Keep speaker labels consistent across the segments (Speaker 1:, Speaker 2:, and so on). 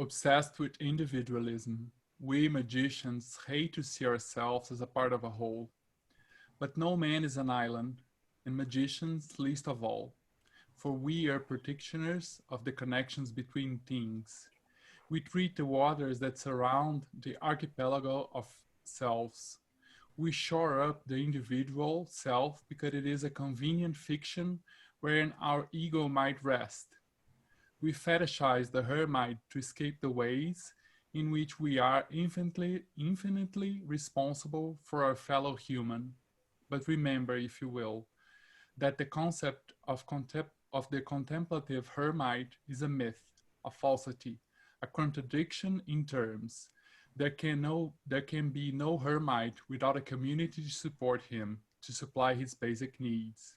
Speaker 1: obsessed with individualism. We magicians hate to see ourselves as a part of a whole. But no man is an island, and magicians least of all, for we are practitioners of the connections between things. We treat the waters that surround the archipelago of selves. We shore up the individual self because it is a convenient fiction wherein our ego might rest. We fetishize the hermit to escape the ways in which we are infinitely responsible for our fellow human. But remember, if you will, that the concept of the contemplative hermit is a myth, a falsity, a contradiction in terms. There can be no hermit without a community to support him, to supply his basic needs.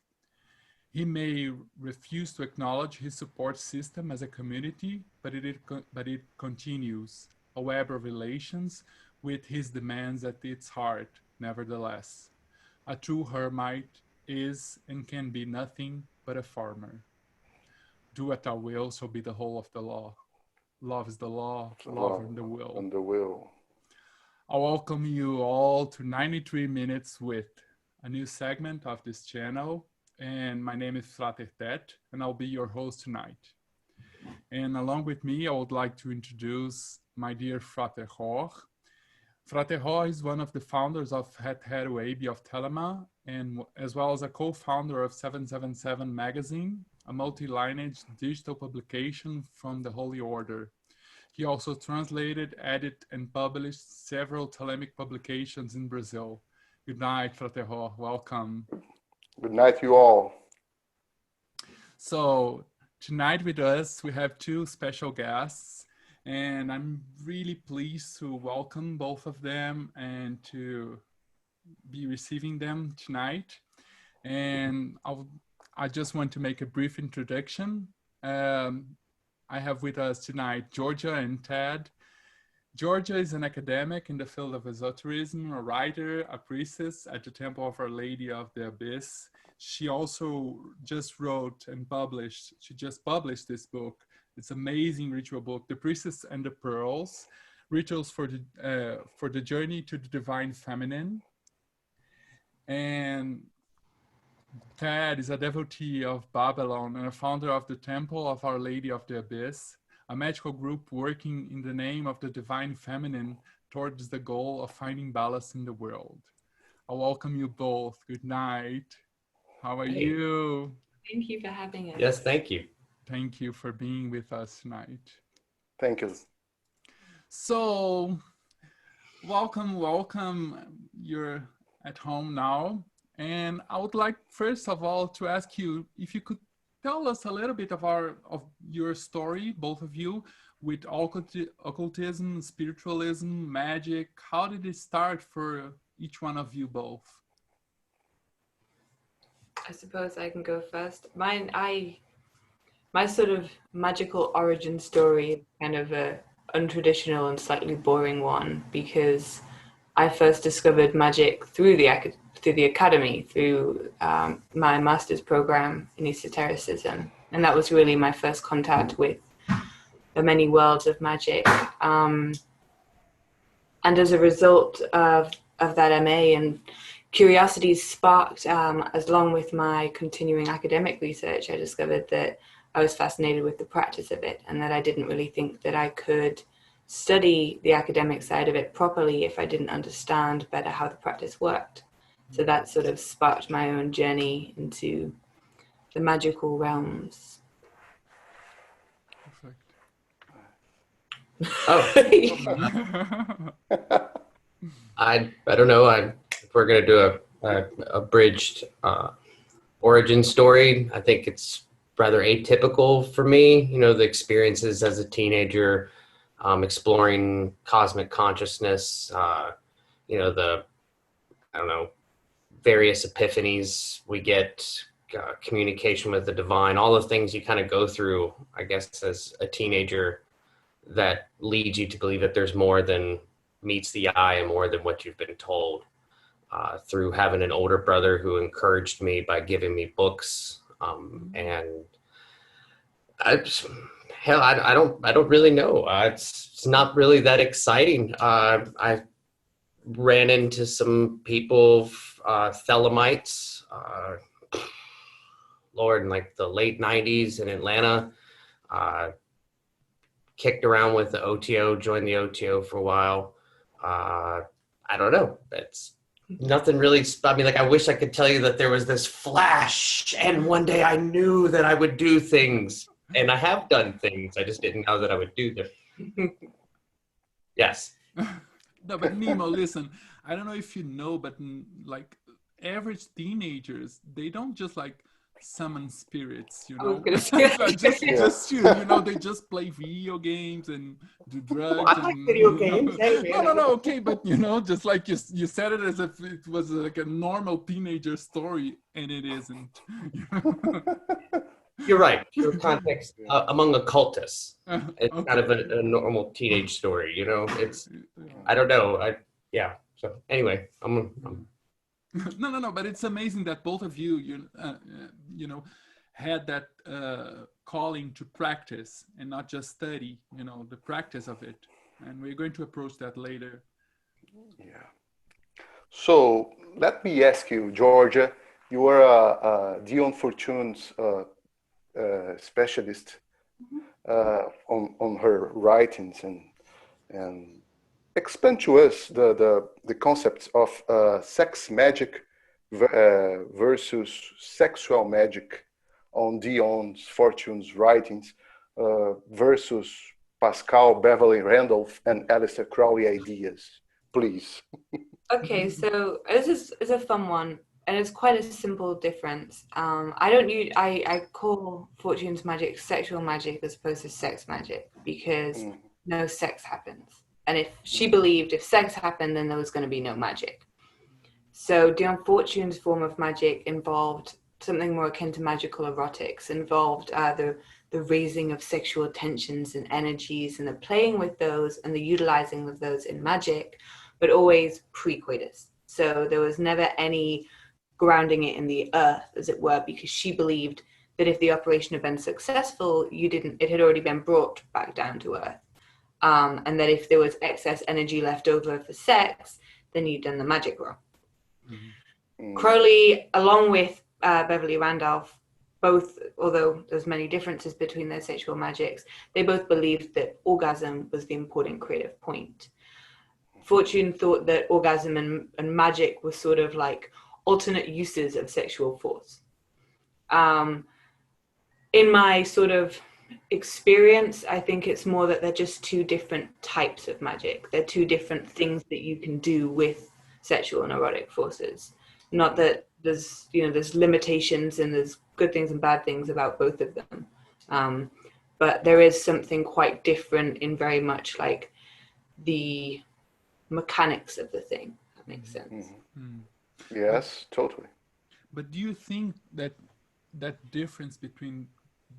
Speaker 1: He may refuse to acknowledge his support system as a community, but it continues, a web of relations with his demands at its heart, nevertheless. A true hermit is and can be nothing but a farmer. Do what thou wilt, so be the whole of the law. Love is the law, love and the will.
Speaker 2: And the will.
Speaker 1: I welcome you all to 93 Minutes with, a new segment of this channel. And my name is Frater Tet, and I'll be your host tonight. And along with me, I would like to introduce my dear Frater Hor. Frater Hor is one of the founders of Het Abbey of Thelema, and as well as a co-founder of 777 magazine, a multi-lineage digital publication from the Holy Order. He also translated, edited, and published several Thelemic publications in Brazil. Good night, Frater Hor. Welcome.
Speaker 2: Good night, you all.
Speaker 1: So tonight with us, we have two special guests, and I'm really pleased to welcome both of them and to be receiving them tonight. And I just want to make a brief introduction. I have with us tonight Georgia and Ted. Georgia is an academic in the field of esotericism, a writer, a priestess at the Temple of Our Lady of the Abyss. She also just wrote and published, she just published this book. It's an amazing ritual book, The Priestess and the Pearls, Rituals for the Journey to the Divine Feminine. And Ted is a devotee of Babylon and a founder of the Temple of Our Lady of the Abyss, a magical group working in the name of the Divine Feminine towards the goal of finding balance in the world. I welcome you both. Good night. How are you?
Speaker 3: Thank you for having us.
Speaker 4: Yes, thank you.
Speaker 1: Thank you for being with us tonight.
Speaker 2: Thank you.
Speaker 1: So, welcome. You're at home now. And I would like, first of all, to ask you if you could tell us a little bit of your story, both of you, with occultism, spiritualism, magic. How did it start for each one of you both?
Speaker 3: I suppose I can go first. My sort of magical origin story, kind of a untraditional and slightly boring one, because I first discovered magic through the academy, through my master's program in esotericism, and that was really my first contact with the many worlds of magic. And as a result of that MA and curiosity sparked, along with my continuing academic research, I discovered that I was fascinated with the practice of it, and that I didn't really think that I could study the academic side of it properly if I didn't understand better how the practice worked. So that sort of sparked my own journey into the magical realms.
Speaker 1: Perfect.
Speaker 4: Oh. I don't know. If we're going to do a abridged origin story, I think it's rather atypical for me. You know, the experiences as a teenager, exploring cosmic consciousness, various epiphanies we get, communication with the divine, all the things you kind of go through, I guess, as a teenager that leads you to believe that there's more than meets the eye and more than what you've been told. Through having an older brother who encouraged me by giving me books, and hell, I don't really know. It's not really that exciting. I ran into some people, Thelemites, Lord, in like the late 90s in Atlanta. Kicked around with the OTO, joined the OTO for a while. I don't know. It's nothing really. I mean, like, I wish I could tell you that there was this flash and one day I knew that I would do things. And I have done things. I just didn't know that I would do them. Yes.
Speaker 1: No, but Nemo, listen, I don't know if you know, but like average teenagers, they don't just like summon spirits, you know. just you know, they just play video games and do drugs.
Speaker 4: Well, I like video games. Hey,
Speaker 1: No, okay, but you know, just like you said it as if it was like a normal teenager story, and it isn't.
Speaker 4: You're right. Your context among occultists, it's
Speaker 1: Okay.
Speaker 4: kind of a normal teenage story. You know, it's I don't know. Yeah. So anyway, I'm
Speaker 1: No, but it's amazing that both of you, you know, had that calling to practice and not just study, you know, the practice of it. And we're going to approach that later.
Speaker 2: Yeah. So let me ask you, Georgia, you are Dion Fortune's specialist on her writings, and explain to us the concepts of sex magic versus sexual magic on Dion's Fortune's writings versus Pascal Beverly Randolph and Aleister Crowley ideas, please.
Speaker 3: Okay, so this is a fun one, and it's quite a simple difference. I call Fortune's magic sexual magic as opposed to sex magic because no sex happens. And if she believed if sex happened, then there was going to be no magic. So Dion Fortune's form of magic involved something more akin to magical erotics, involved the raising of sexual tensions and energies and the playing with those and the utilizing of those in magic, but always pre-coitus. So there was never any grounding it in the earth, as it were, because she believed that if the operation had been successful, it had already been brought back down to earth. And that if there was excess energy left over for sex, then you'd done the magic wrong. Mm-hmm. Crowley, along with Beverly Randolph, both, although there's many differences between their sexual magics, they both believed that orgasm was the important creative point. Fortune thought that orgasm and magic were sort of like alternate uses of sexual force. In my sort of experience, I think it's more that they're just two different types of magic. They're two different things that you can do with sexual and erotic forces. Not that there's limitations and there's good things and bad things about both of them. But there is something quite different in very much like the mechanics of the thing. That makes sense.
Speaker 2: Mm-hmm. Yes, totally.
Speaker 1: But do you think that difference between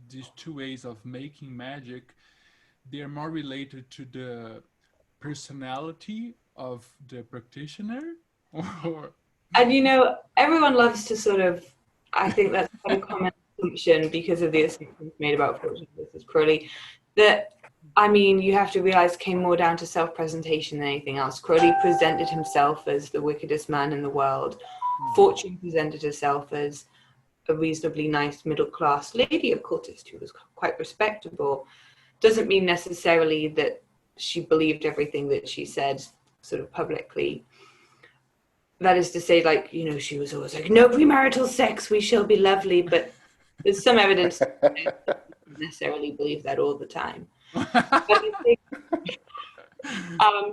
Speaker 1: these two ways of making magic, they're more related to the personality of the practitioner, or? And
Speaker 3: everyone loves to sort of, I think that's quite a common assumption because of the assumptions made about Fortune versus Crowley, that, you have to realize came more down to self-presentation than anything else. Crowley presented himself as the wickedest man in the world. Fortune presented herself as a reasonably nice middle-class lady occultist who was quite respectable. Doesn't mean necessarily that she believed everything that she said sort of publicly. That is to say, she was always like, no premarital sex, we shall be lovely, but there's some evidence that I don't necessarily believe that all the time.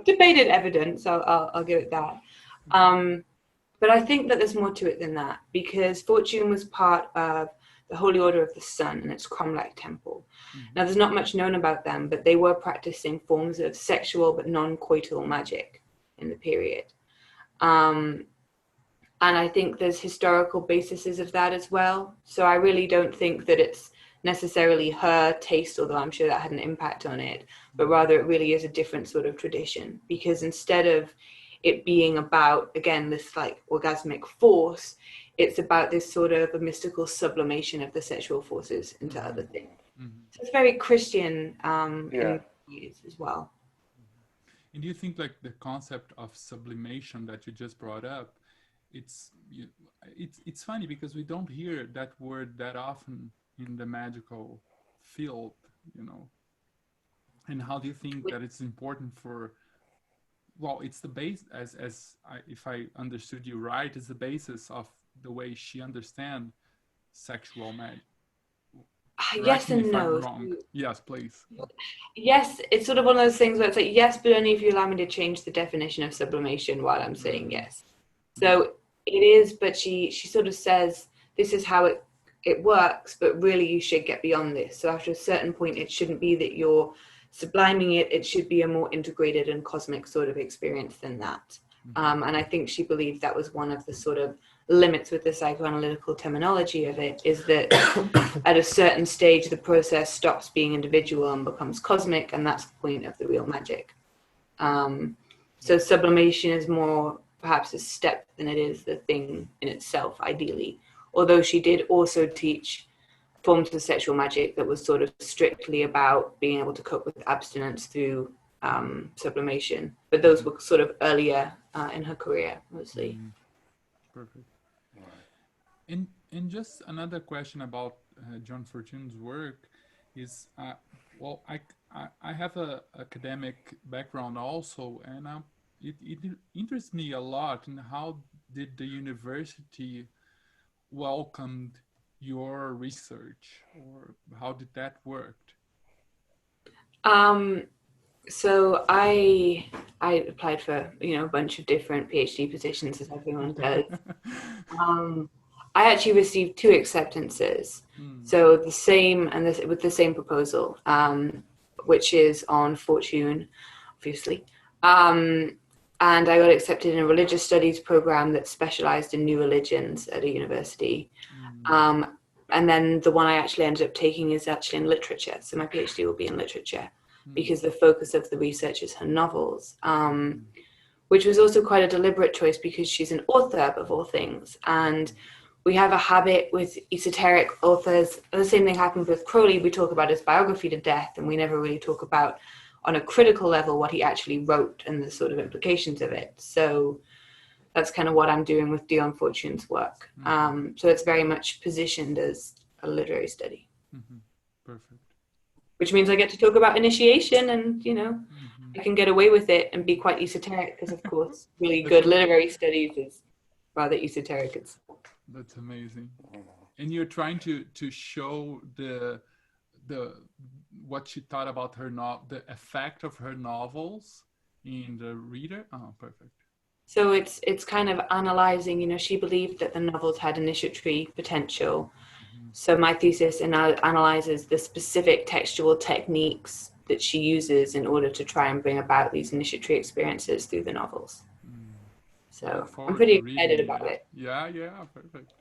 Speaker 3: Debated evidence, I'll give it that. But I think that there's more to it than that, because Fortune was part of the Holy Order of the Sun and its Cromlech Temple. Mm-hmm. Now, there's not much known about them, but they were practicing forms of sexual but non-coital magic in the period. And I think there's historical bases of that as well. So I really don't think that it's necessarily her taste, although I'm sure that had an impact on it, but rather it really is a different sort of tradition, because instead of it being about, again, this like orgasmic force, it's about this sort of a mystical sublimation of the sexual forces into other things. Mm-hmm. it's very Christian
Speaker 2: Yeah.
Speaker 3: in views as well.
Speaker 1: And do you think like the concept of sublimation that you just brought up, it's funny because we don't hear that word that often in the magical field, you know. And how do you think that it's important for, well, it's the base, if I understood you right, it's the basis of the way she understands sexual magic.
Speaker 3: Yes and no.
Speaker 1: Yes, please.
Speaker 3: Yes, it's sort of one of those things where it's like, yes, but only if you allow me to change the definition of sublimation while I'm saying yes. So it is, but she sort of says, this is how it works, but really you should get beyond this. So after a certain point, it shouldn't be that you're subliming it. It should be a more integrated and cosmic sort of experience than that. And I think she believed that was one of the sort of limits with the psychoanalytical terminology of it, is that at a certain stage the process stops being individual and becomes cosmic, and that's the point of the real magic. So sublimation is more perhaps a step than it is the thing in itself, ideally, although she did also teach forms of sexual magic that was sort of strictly about being able to cope with abstinence through sublimation, but those were sort of earlier in her career mostly.
Speaker 1: Perfect. And just another question about John Fortune's work is, well, I have a academic background also, and it interests me a lot in how did the university welcomed your research, or how did that work?
Speaker 3: So I applied for, a bunch of different PhD positions, as everyone does. I actually received 2 acceptances. So the same, and with the same proposal, which is on Fortune, obviously. And I got accepted in a religious studies program that specialized in new religions at a university. And then the one I actually ended up taking is actually in literature. So my PhD will be in literature, because the focus of the research is her novels, which was also quite a deliberate choice because she's an author of all things. And we have a habit with esoteric authors. The same thing happened with Crowley. We talk about his biography to death, and we never really talk about, on a critical level, what he actually wrote and the sort of implications of it. So that's kind of what I'm doing with Dion Fortune's work. So it's very much positioned as a literary study.
Speaker 1: Perfect.
Speaker 3: Which means I get to talk about initiation, and, I can get away with it and be quite esoteric, because, of course, really good literary studies is rather esoteric itself.
Speaker 1: That's amazing. And you're trying to show the what she thought about the effect of her novels in the reader. Oh, perfect.
Speaker 3: So it's kind of analyzing, she believed that the novels had initiatory potential. So my thesis analyzes the specific textual techniques that she uses in order to try and bring about these initiatory experiences through the novels. So I'm pretty excited about it.
Speaker 1: Yeah, perfect.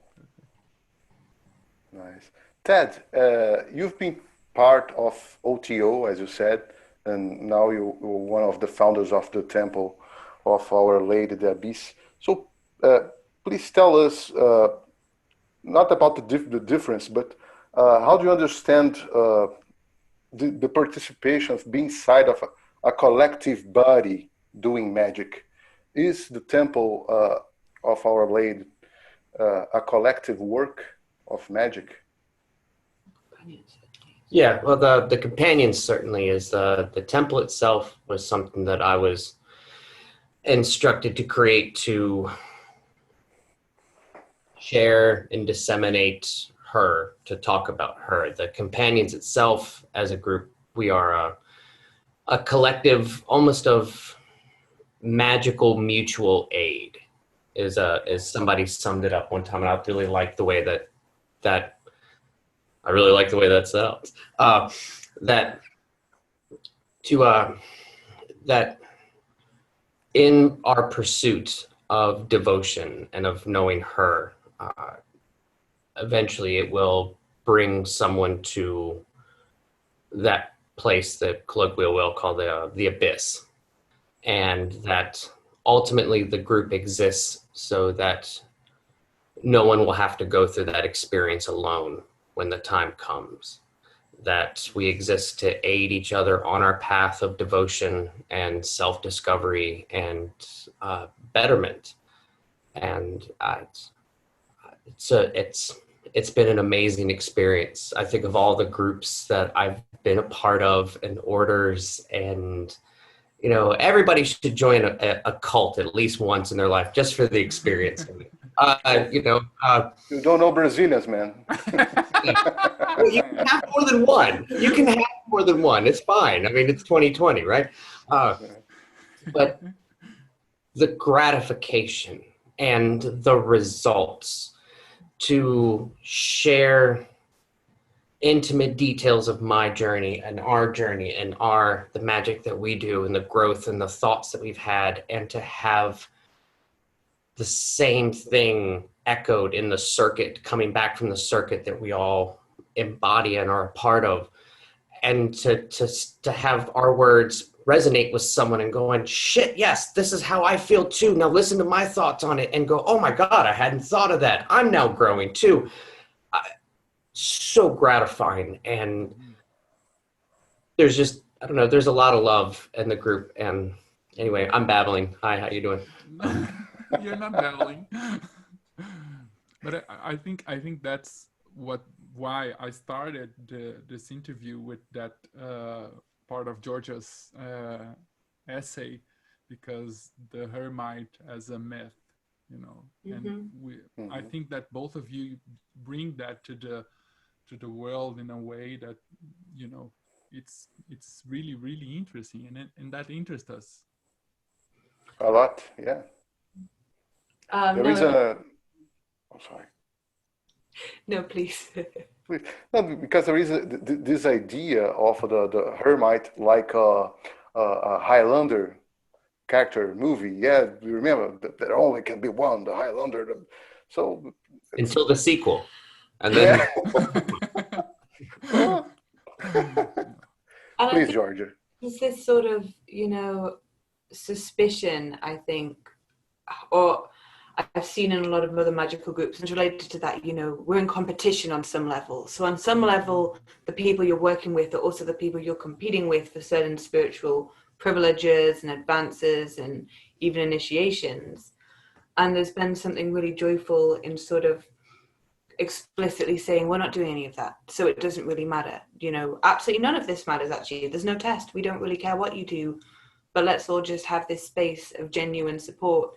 Speaker 2: Nice. Ted, you've been part of OTO, as you said, and now you're one of the founders of the Temple of Our Lady the Abyss. So please tell us, not about the difference, but how do you understand the participation of being side of a collective body doing magic? Is the Temple of Our Lady a collective work of magic?
Speaker 4: Yeah, well, the companions certainly is. The temple itself was something that I was instructed to create to share and disseminate her, to talk about her. The companions itself, as a group, we are a collective almost of magical mutual aid, as somebody summed it up one time, and I really like the way that I really like the way that sounds. That in our pursuit of devotion and of knowing her, eventually it will bring someone to that place that colloquial will call the abyss. And that ultimately the group exists so that no one will have to go through that experience alone when the time comes. that we exist to aid each other on our path of devotion and self-discovery and betterment. And it's been an amazing experience. I think of all the groups that I've been a part of and orders, and you know, everybody should join a cult at least once in their life just for the experience of it. You
Speaker 2: don't know Brazilians, man.
Speaker 4: Well, you can have more than one. You can have more than one. It's fine. I mean, it's 2020, right? But the gratification and the results to share intimate details of my journey and the magic that we do and the growth and the thoughts that we've had, and to have the same thing echoed in the circuit, coming back from the circuit that we all embody and are a part of, and to have our words resonate with someone and going, shit, yes, this is how I feel too. Now listen to my thoughts on it, and go, oh my God, I hadn't thought of that. I'm now growing too. So gratifying. And there's just, I don't know, there's a lot of love in the group. And anyway, I'm babbling. Hi, how you doing?
Speaker 1: You're not babbling. But I think that's why I started this interview with that part of Georgia's essay, because the hermit as a myth, you know, and I think that both of you bring that to the world in a way that, you know, it's really, really interesting, and that interests us
Speaker 2: a lot. Yeah. There is a. I'm sorry.
Speaker 3: No, please.
Speaker 2: No, because there is this idea of the hermit like a Highlander character movie. Yeah, you remember that there only can be one, the Highlander. So
Speaker 4: until the sequel, and then.
Speaker 2: Yeah. Please, Georgia.
Speaker 3: There's this sort of, you know, suspicion, I think, or I've seen in a lot of other magical groups, and related to that, you know, we're in competition on some level. So on some level, the people you're working with are also the people you're competing with for certain spiritual privileges and advances and even initiations. And there's been something really joyful in sort of explicitly saying, we're not doing any of that, so it doesn't really matter. You know, absolutely none of this matters, actually. There's no test. We don't really care what you do, but let's all just have this space of genuine support.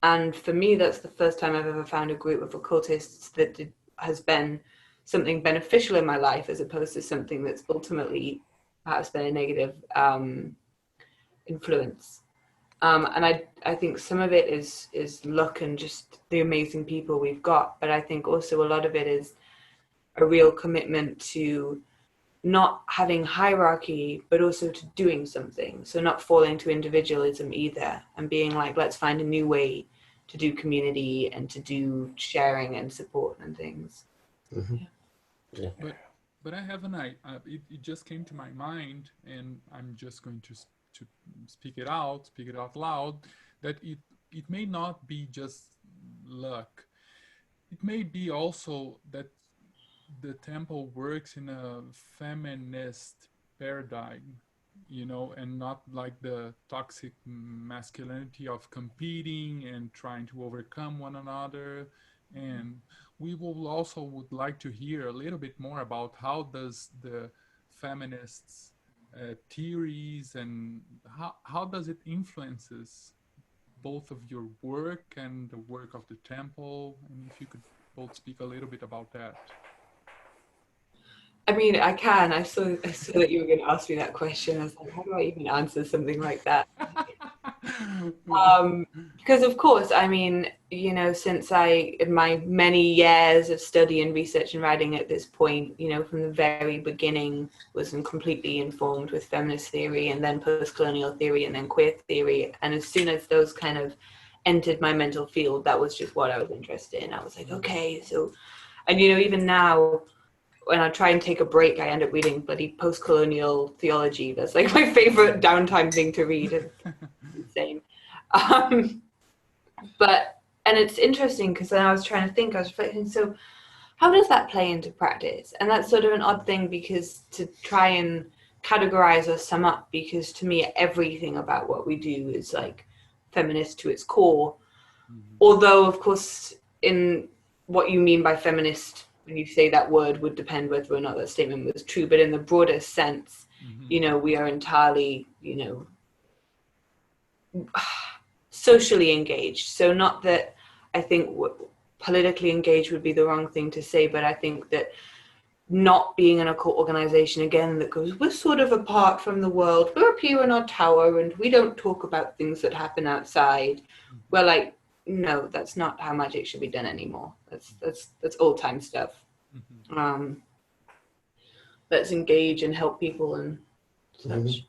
Speaker 3: And for me, that's the first time I've ever found a group of occultists that has been something beneficial in my life, as opposed to something that's ultimately perhaps been a negative influence. And I think some of it is luck and just the amazing people we've got. But I think also a lot of it is a real commitment to not having hierarchy, but also to doing something. So not falling to individualism either, and being like, let's find a new way to do community and to do sharing and support and things.
Speaker 4: Mm-hmm. Yeah.
Speaker 1: But I have an idea. It just came to my mind, and I'm just going to speak it out loud, that it may not be just luck. It may be also that the temple works in a feminist paradigm, you know, and not like the toxic masculinity of competing and trying to overcome one another. And we would like to hear a little bit more about how does the feminists theories and how does it influences both of your work and the work of the temple, and if you could both speak a little bit about that.
Speaker 3: I mean, I can. I saw that you were going to ask me that question. I was like, how do I even answer something like that? Because of course, I mean, you know, since in my many years of study and research and writing at this point, you know, from the very beginning was completely informed with feminist theory, and then post-colonial theory, and then queer theory. And as soon as those kind of entered my mental field, that was just what I was interested in. I was like, okay, so, and you know, even now, when I try and take a break, I end up reading bloody post-colonial theology. That's like my favorite downtime thing to read. It's insane. And it's interesting because then I was trying to think, I was reflecting, so how does that play into practice? And that's sort of an odd thing, because to try and categorize or sum up, because to me everything about what we do is like feminist to its core. Although, of course, in what you mean by feminist, when you say that word, would depend whether or not that statement was true. But in the broader sense, you know, we are entirely, you know, socially engaged. So not that I think politically engaged would be the wrong thing to say, but I think that not being an occult organization, again, that goes, we're sort of apart from the world, we're up here in our tower and we don't talk about things that happen outside. We're like, no, that's not how magic should be done anymore. That's old time stuff. Let's engage and help people and such.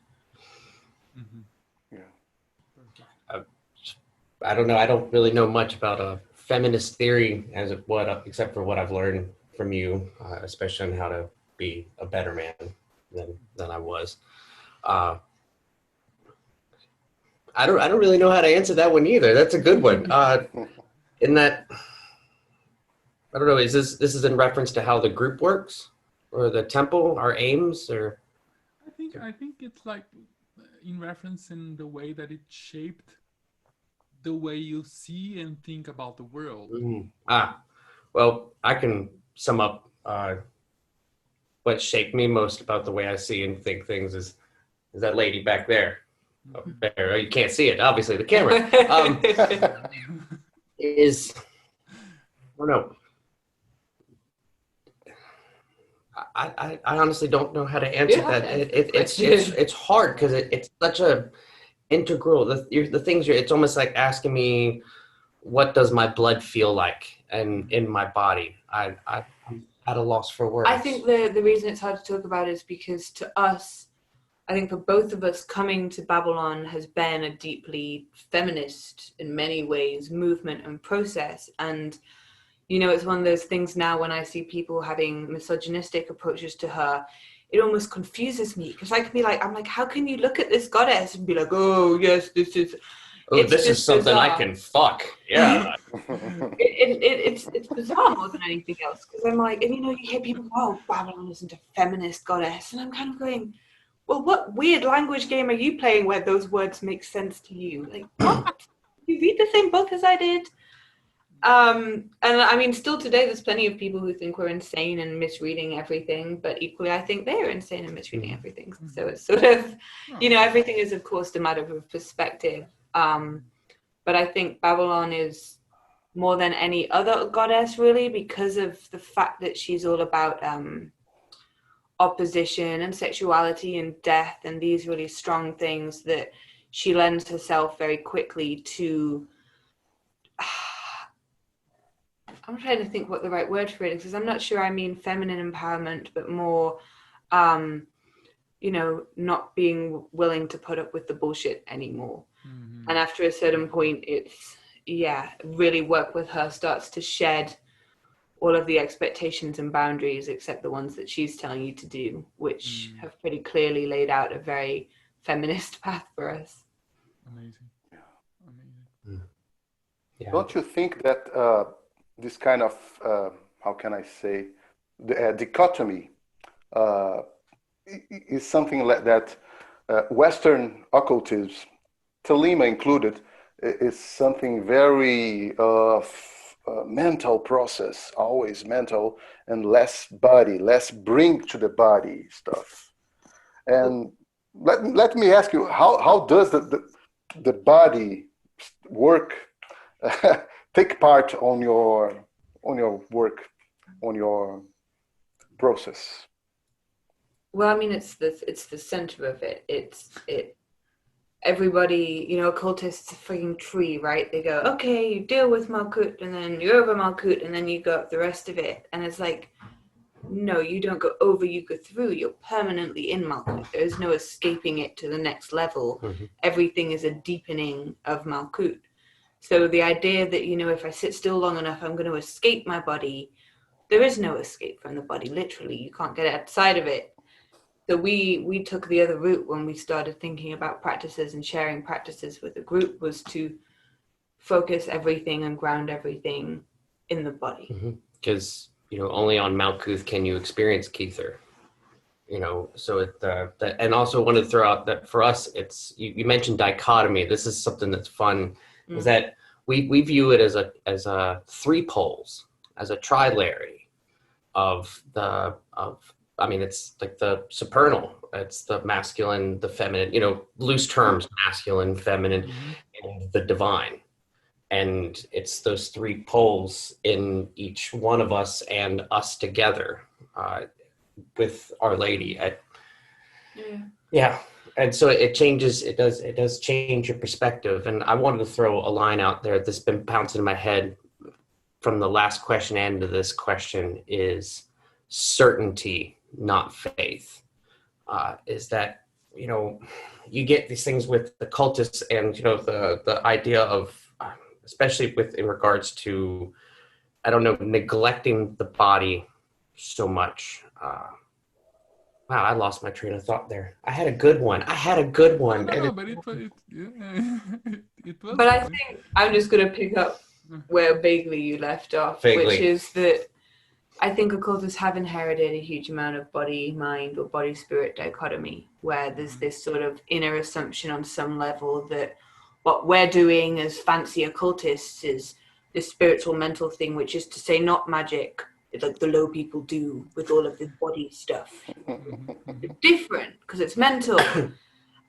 Speaker 4: I don't know. I don't really know much about feminist theory except for what I've learned from you, especially on how to be a better man than I was. I don't really know how to answer that one either. That's a good one. In that, I don't know. Is this is in reference to how the group works, or the temple, our aims, or?
Speaker 1: I think it's like in reference in the way that it shaped the way you see and think about the world.
Speaker 4: Well, I can sum up what shaped me most about the way I see and think things is that lady back there. Up there. You can't see it, obviously, the camera. Is, I don't know. I honestly don't know how to answer that. It's hard because it's such a integral. The things it's almost like asking me, what does my blood feel like and in my body? I'm at a loss for words.
Speaker 3: I think the reason it's hard to talk about is because to us, I think for both of us, coming to Babylon has been a deeply feminist, in many ways, movement and process. And, you know, it's one of those things now when I see people having misogynistic approaches to her, it almost confuses me, because I can be like, I'm like, how can you look at this goddess and be like, oh, yes, this is...
Speaker 4: Oh, this is something bizarre. I can fuck. Yeah.
Speaker 3: It's bizarre more than anything else, because I'm like, and you know, you hear people, oh, Babylon isn't a feminist goddess. And I'm kind of going, well, what weird language game are you playing where those words make sense to you? Like, what? You read the same book as I did? And I mean, still today, there's plenty of people who think we're insane and misreading everything, but equally, I think they're insane and misreading everything. So it's sort of, you know, everything is, of course, a matter of perspective. But I think Babylon is more than any other goddess, really, because of the fact that she's all about opposition and sexuality and death and these really strong things, that she lends herself very quickly to... I'm trying to think what the right word for it is, because I'm not sure I mean feminine empowerment, but more, you know, not being willing to put up with the bullshit anymore. And after a certain point, it's, really work with her starts to shed all of the expectations and boundaries, except the ones that she's telling you to do, which have pretty clearly laid out a very feminist path for us.
Speaker 1: Amazing. Amazing.
Speaker 2: Yeah. Don't you think that this kind of, how can I say, the dichotomy is something like that Western occultism, Thelema included, is something very mental process, always mental, and less body, less bring to the body stuff. And let me ask you, how does the body work, take part on your work, on your process?
Speaker 3: Well, I mean, it's the center of it. Everybody, you know, occultists a freaking tree, right? They go, okay, you deal with Malkut, and then you're over Malkut, and then you go up the rest of it. And it's like, no, you don't go over, you go through. You're permanently in Malkut. There's no escaping it to the next level. Everything is a deepening of Malkut. So the idea that, you know, if I sit still long enough, I'm going to escape my body. There is no escape from the body, literally. You can't get outside of it. So we took the other route when we started thinking about practices and sharing practices with the group, was to focus everything and ground everything in the body.
Speaker 4: Because only on Malkuth can you experience Kether. So and also wanted to throw out that for us, it's, you mentioned dichotomy. This is something that's fun, is that we view it as a three poles, as a trilary it's like the supernal. It's the masculine, the feminine, loose terms, masculine, feminine, and the divine. And it's those three poles in each one of us and us together with Our Lady. And so it changes, it does change your perspective. And I wanted to throw a line out there that's been bouncing in my head from the last question and to this question is certainty, not faith. Is that, you get these things with the cultists and, the idea of, especially in regards to, neglecting the body so much. Wow, I lost my train of thought there. I had a good one.
Speaker 1: No, but it was.
Speaker 3: But I think I'm just going to pick up where vaguely you left off, which is that I think occultists have inherited a huge amount of body-mind or body-spirit dichotomy, where there's this sort of inner assumption on some level that what we're doing as fancy occultists is this spiritual mental thing, which is to say not magic, like the low people do with all of the body stuff. It's different because it's mental.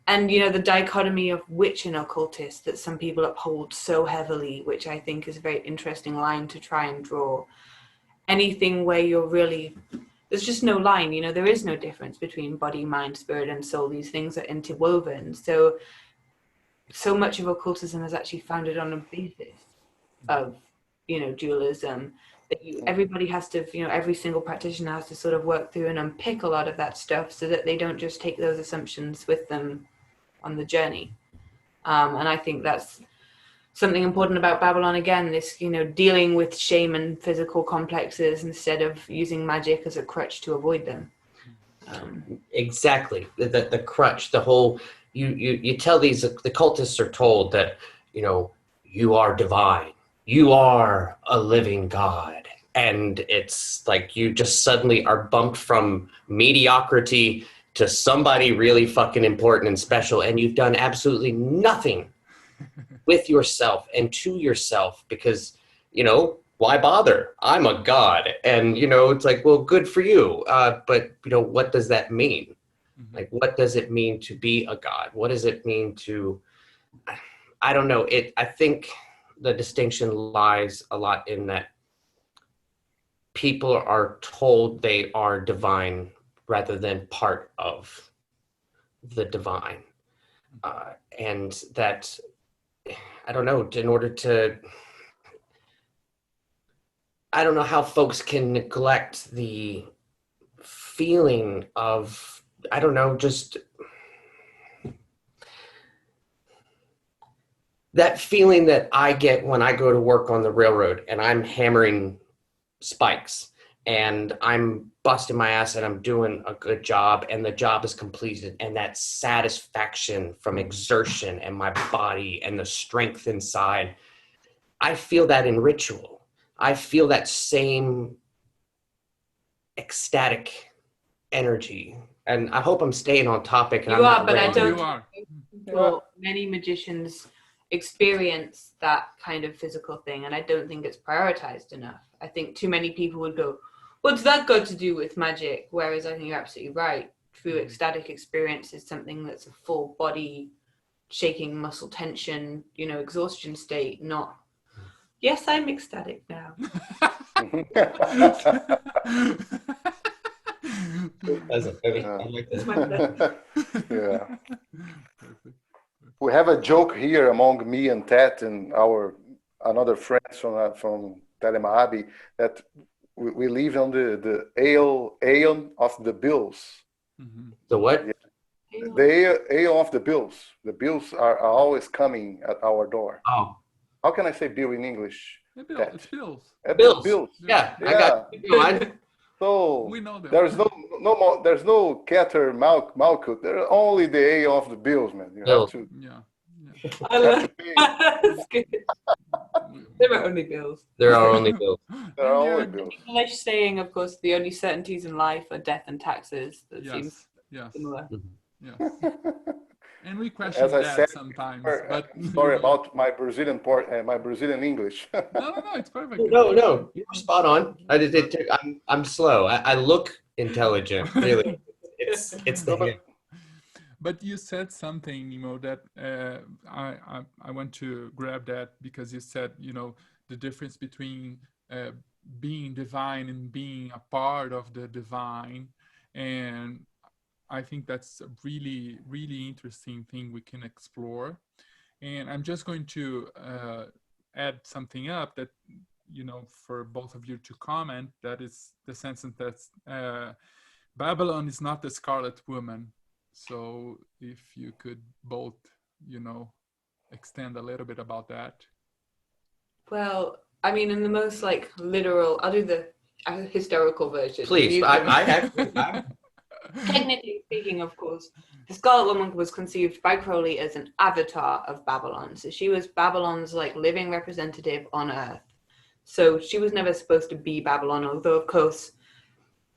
Speaker 3: And, the dichotomy of witch and occultist that some people uphold so heavily, which I think is a very interesting line to try and draw. Anything where you're really, there's just no line, there is no difference between body, mind, spirit, and soul. These things are interwoven. So much of occultism is actually founded on a basis of, dualism. Everybody has to, every single practitioner has to sort of work through and unpick a lot of that stuff so that they don't just take those assumptions with them on the journey. And I think that's something important about Babylon, again, this, dealing with shame and physical complexes instead of using magic as a crutch to avoid them.
Speaker 4: Exactly. The crutch, the whole, you tell the cultists are told that, you are divine. You are a living God. And it's like you just suddenly are bumped from mediocrity to somebody really fucking important and special, and you've done absolutely nothing with yourself and to yourself because, why bother? I'm a god. And, it's like, well, good for you. But, what does that mean? Like, what does it mean to be a god? What does it mean to, I don't know. I think the distinction lies a lot in that people are told they are divine rather than part of the divine. And that, I don't know, in order to, I don't know how folks can neglect the feeling of, I don't know, just that feeling that I get when I go to work on the railroad and I'm hammering spikes and I'm busting my ass and I'm doing a good job and the job is completed, and that satisfaction from exertion and my body and the strength inside, I feel that in ritual. I feel that same ecstatic energy. And I hope I'm staying on topic.
Speaker 3: You are, but I don't think many magicians experience that kind of physical thing, and I don't think it's prioritized enough. I think too many people would go, what's that got to do with magic? Whereas I think you're absolutely right. True ecstatic experience is something that's a full body shaking, muscle tension, exhaustion state, not, yes, I'm ecstatic now.
Speaker 4: I like that.
Speaker 2: Yeah. We have a joke here among me and Ted and our another friends from Thelema that we live on the aeon of the bills.
Speaker 4: The what?
Speaker 2: Yeah. The aeon of the bills. The bills are always coming at our door.
Speaker 4: Oh.
Speaker 2: How can I say bill in English?
Speaker 1: It's bills.
Speaker 4: Bills. Yeah. I got it.
Speaker 2: So
Speaker 1: we know that.
Speaker 2: There's no more. There's no Keter Malkut. There's only the aeon of the bills, man. You
Speaker 4: Bills.
Speaker 2: have to.
Speaker 1: Yeah.
Speaker 3: I love that's good. There are only bills.
Speaker 4: There are only bills.
Speaker 2: There are only bills.
Speaker 3: English saying, of course, the only certainties in life are death and taxes. That seems
Speaker 1: yes,
Speaker 3: similar.
Speaker 1: yes. And we question
Speaker 2: As I
Speaker 1: that
Speaker 2: said,
Speaker 1: sometimes. But
Speaker 2: sorry about my Brazilian my Brazilian English.
Speaker 1: no, it's perfect.
Speaker 4: No, you're spot on. I'm slow. I look intelligent. Really, it's the hand.
Speaker 1: But you said something, that I want to grab that, because you said, the difference between being divine and being a part of the divine. And I think that's a really, really interesting thing we can explore. And I'm just going to add something up that, for both of you to comment. That is the sentence that Babylon is not the Scarlet Woman. So if you could both, extend a little bit about that.
Speaker 3: Well, I mean, in the most literal, I'll do the historical version.
Speaker 4: Please, I
Speaker 3: Technically speaking, of course, the Scarlet Woman was conceived by Crowley as an avatar of Babylon. So she was Babylon's living representative on Earth. So she was never supposed to be Babylon, although of course,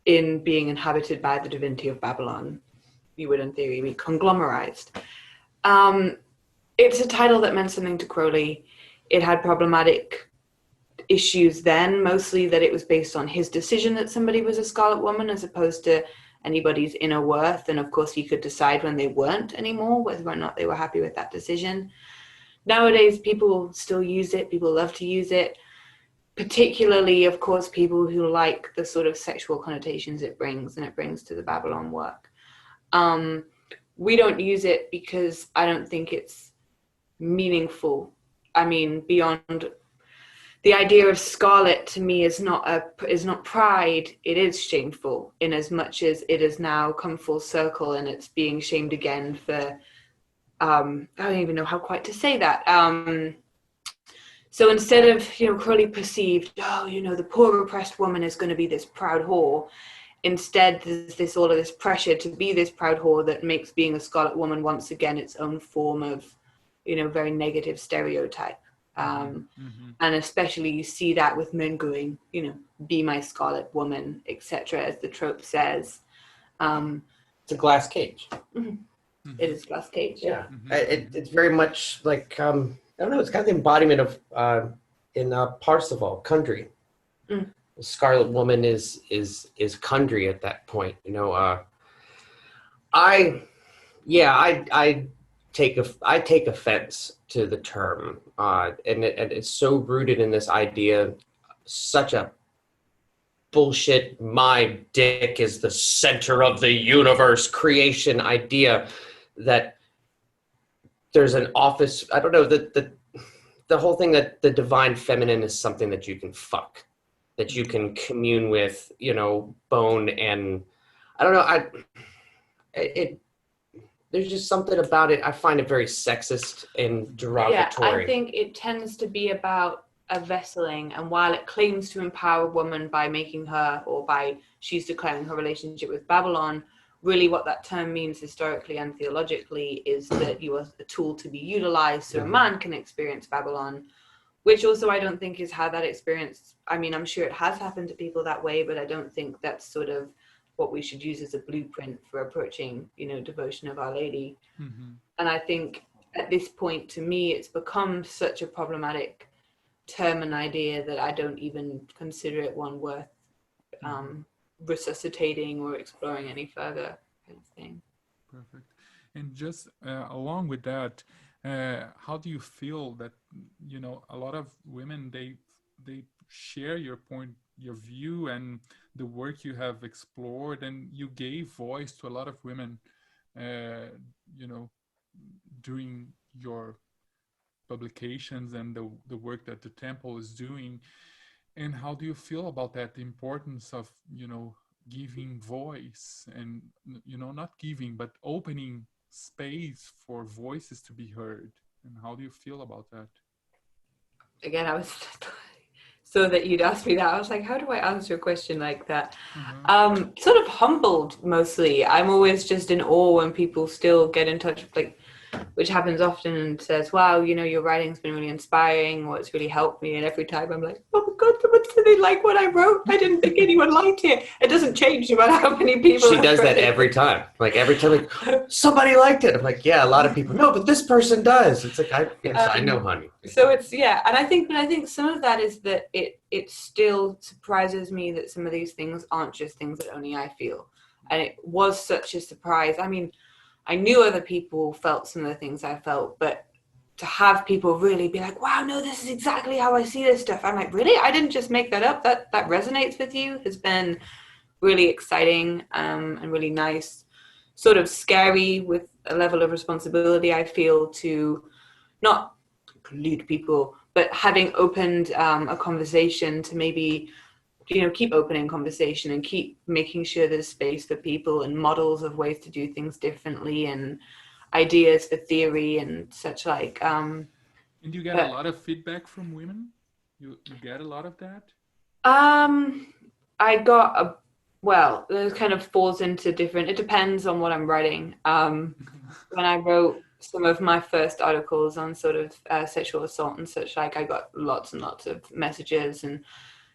Speaker 3: in being inhabited by the divinity of Babylon, you would in theory be conglomerized. It's a title that meant something to Crowley. It had problematic issues then, mostly that it was based on his decision that somebody was a Scarlet Woman as opposed to anybody's inner worth. And of course he could decide when they weren't anymore, whether or not they were happy with that decision. Nowadays, people still use it. People love to use it, particularly, of course, people who like the sort of sexual connotations it brings to the Babylon work. We don't use it because I don't think it's meaningful. I mean, beyond the idea of scarlet to me is not pride. It is shameful in as much as it has now come full circle and it's being shamed again for, I don't even know how quite to say that. So instead of, Crowley perceived, the poor oppressed woman is going to be this proud whore. Instead, there's all of this pressure to be this proud whore that makes being a Scarlet Woman once again its own form of, very negative stereotype. And especially you see that with men going, be my Scarlet Woman, etc., as the trope says.
Speaker 4: It's a glass cage.
Speaker 3: It is glass cage.
Speaker 4: Yeah, it's very much like I don't know. It's kind of the embodiment of in Parsifal, Kundry. The Scarlet Woman is Kundry at that point. I take offense to the term, and it's so rooted in this idea, such a bullshit, my dick is the center of the universe creation idea, that there's an office. I don't know, the whole thing that the divine feminine is something that you can fuck, that you can commune with, bone, and I don't know. There's just something about it. I find it very sexist and derogatory.
Speaker 3: Yeah, I think it tends to be about a vesseling, and while it claims to empower a woman by making her, or by she's declaring her relationship with Babylon, really what that term means historically and theologically is that you are a tool to be utilized so a man can experience Babylon, which also I don't think is how that experience, I mean, I'm sure it has happened to people that way, but I don't think that's sort of what we should use as a blueprint for approaching, devotion of Our Lady. And I think at this point, to me, it's become such a problematic term and idea that I don't even consider it one worth resuscitating or exploring any further, kind of thing.
Speaker 1: Perfect. And just along with that, how do you feel that, a lot of women, they share your view and the work you have explored, and you gave voice to a lot of women, during your publications and the work that the temple is doing. And how do you feel about that, the importance of, giving voice and, not giving, but opening space for voices to be heard? And how do you feel about that?
Speaker 3: Again, I was so that you'd ask me that. I was like, how do I answer a question like that? Sort of humbled, mostly. I'm always just in awe when people still get in touch. which happens often, and says, wow, you know, your writing's been really inspiring, or it's really helped me. And every time I'm like, oh my God, someone said they like what I wrote. I didn't think anyone liked it. It doesn't change no matter how many people.
Speaker 4: She does that every time. Like every time, like, somebody liked it. I'm like, yeah, a lot of people. No, but this person does. It's like, I know, honey.
Speaker 3: So it's, yeah. And I think some of that is that it still surprises me that some of these things aren't just things that only I feel. And it was such a surprise. I mean, I knew other people felt some of the things I felt, but to have people really be like, wow, no, this is exactly how I see this stuff. I'm like, really? I didn't just make that up. That resonates with you has been really exciting and really nice. Sort of scary with a level of responsibility I feel to not lead people, but having opened a conversation to maybe, you know, keep opening conversation and keep making sure there's space for people and models of ways to do things differently and ideas for theory and such like.
Speaker 1: And you get a lot of feedback from women? You get a lot of that?
Speaker 3: I got well, it kind of falls into different, it depends on what I'm writing. When I wrote some of my first articles on sort of sexual assault and such like, I got lots and lots of messages, and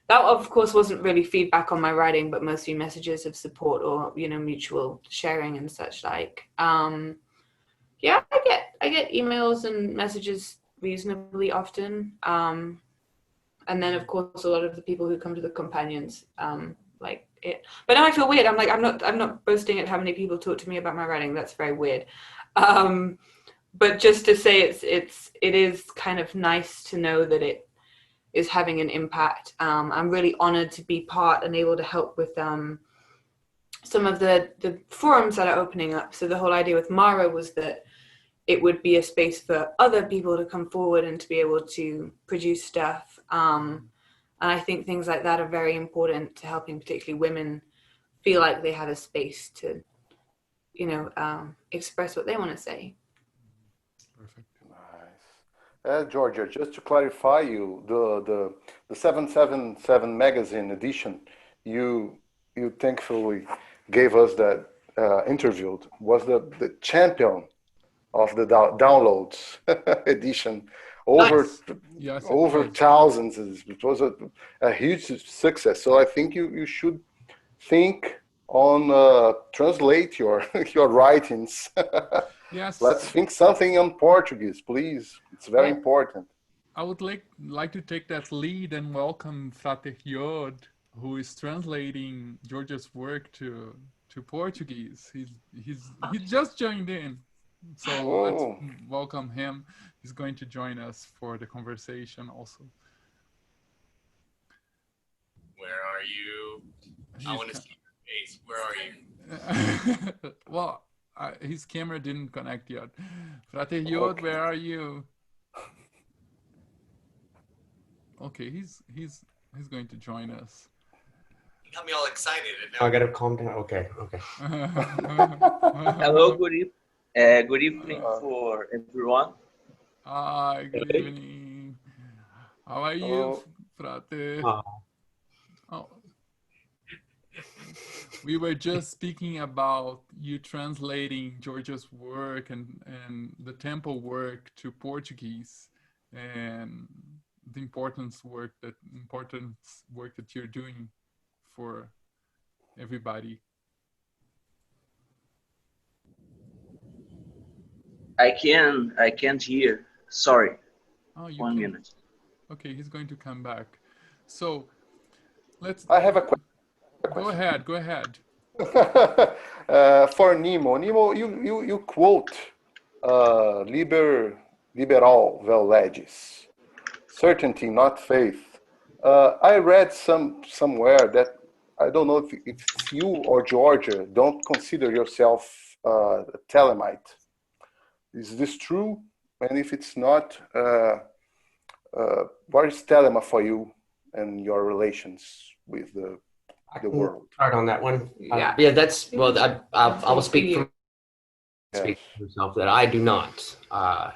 Speaker 3: that, of course, wasn't really feedback on my writing, but mostly messages of support or, you know, mutual sharing and such like. Yeah, I get emails and messages reasonably often. And then, of course, a lot of the people who come to the companions like it. But now I feel weird. I'm like, I'm not boasting at how many people talk to me about my writing. That's very weird. But just to say, it is kind of nice to know that it is having an impact. I'm really honored to be part and able to help with some of the forums that are opening up. So the whole idea with Mara was that it would be a space for other people to come forward and to be able to produce stuff. And I think things like that are very important to helping particularly women feel like they have a space to, you know, express what they want to say.
Speaker 2: Perfect. Nice. Georgia, just to clarify you, the 777 magazine edition you thankfully gave us that interview was the champion of the downloads edition. Over
Speaker 3: Nice.
Speaker 1: Yes,
Speaker 2: over thousands. It was a huge success. So I think you should think on translate your writings.
Speaker 1: yes.
Speaker 2: Let's think something on Portuguese, please. It's very
Speaker 3: Yeah.
Speaker 2: important.
Speaker 1: I would like to take that lead and welcome Frater Theodor, who is translating Georgia's work to Portuguese. He just joined in, so let's welcome him. He's going to join us for the conversation also.
Speaker 5: Where are you? I want to see your face. Where are you?
Speaker 1: Well, his camera didn't connect yet. Frater Theodor, where are you? Okay, he's going to join us.
Speaker 5: You got me all excited, and
Speaker 4: I
Speaker 5: now
Speaker 4: gotta calm down. Okay.
Speaker 6: Hello, good evening for everyone.
Speaker 1: Hi, good evening. How are you, Frate? Oh. We were just speaking about you translating Georgia's work and the temple work to Portuguese, and the important work that you're doing for everybody.
Speaker 6: I can't hear. Sorry.
Speaker 1: Oh, you
Speaker 6: 1
Speaker 1: can.
Speaker 6: minute.
Speaker 1: Okay, he's going to come back. So let's.
Speaker 2: I have a question.
Speaker 1: Go ahead.
Speaker 2: For Nemo, you quote liberal vel legis, certainty, not faith. I read somewhere that I don't know if it's you or Georgia don't consider yourself a Thelemite. Is this true? And if it's not, what is Thelema for you and your relations with the world?
Speaker 4: Start on that one.
Speaker 3: Yeah.
Speaker 4: Yeah, that's, well, I will speak for
Speaker 2: Yes.
Speaker 4: myself that I do not. I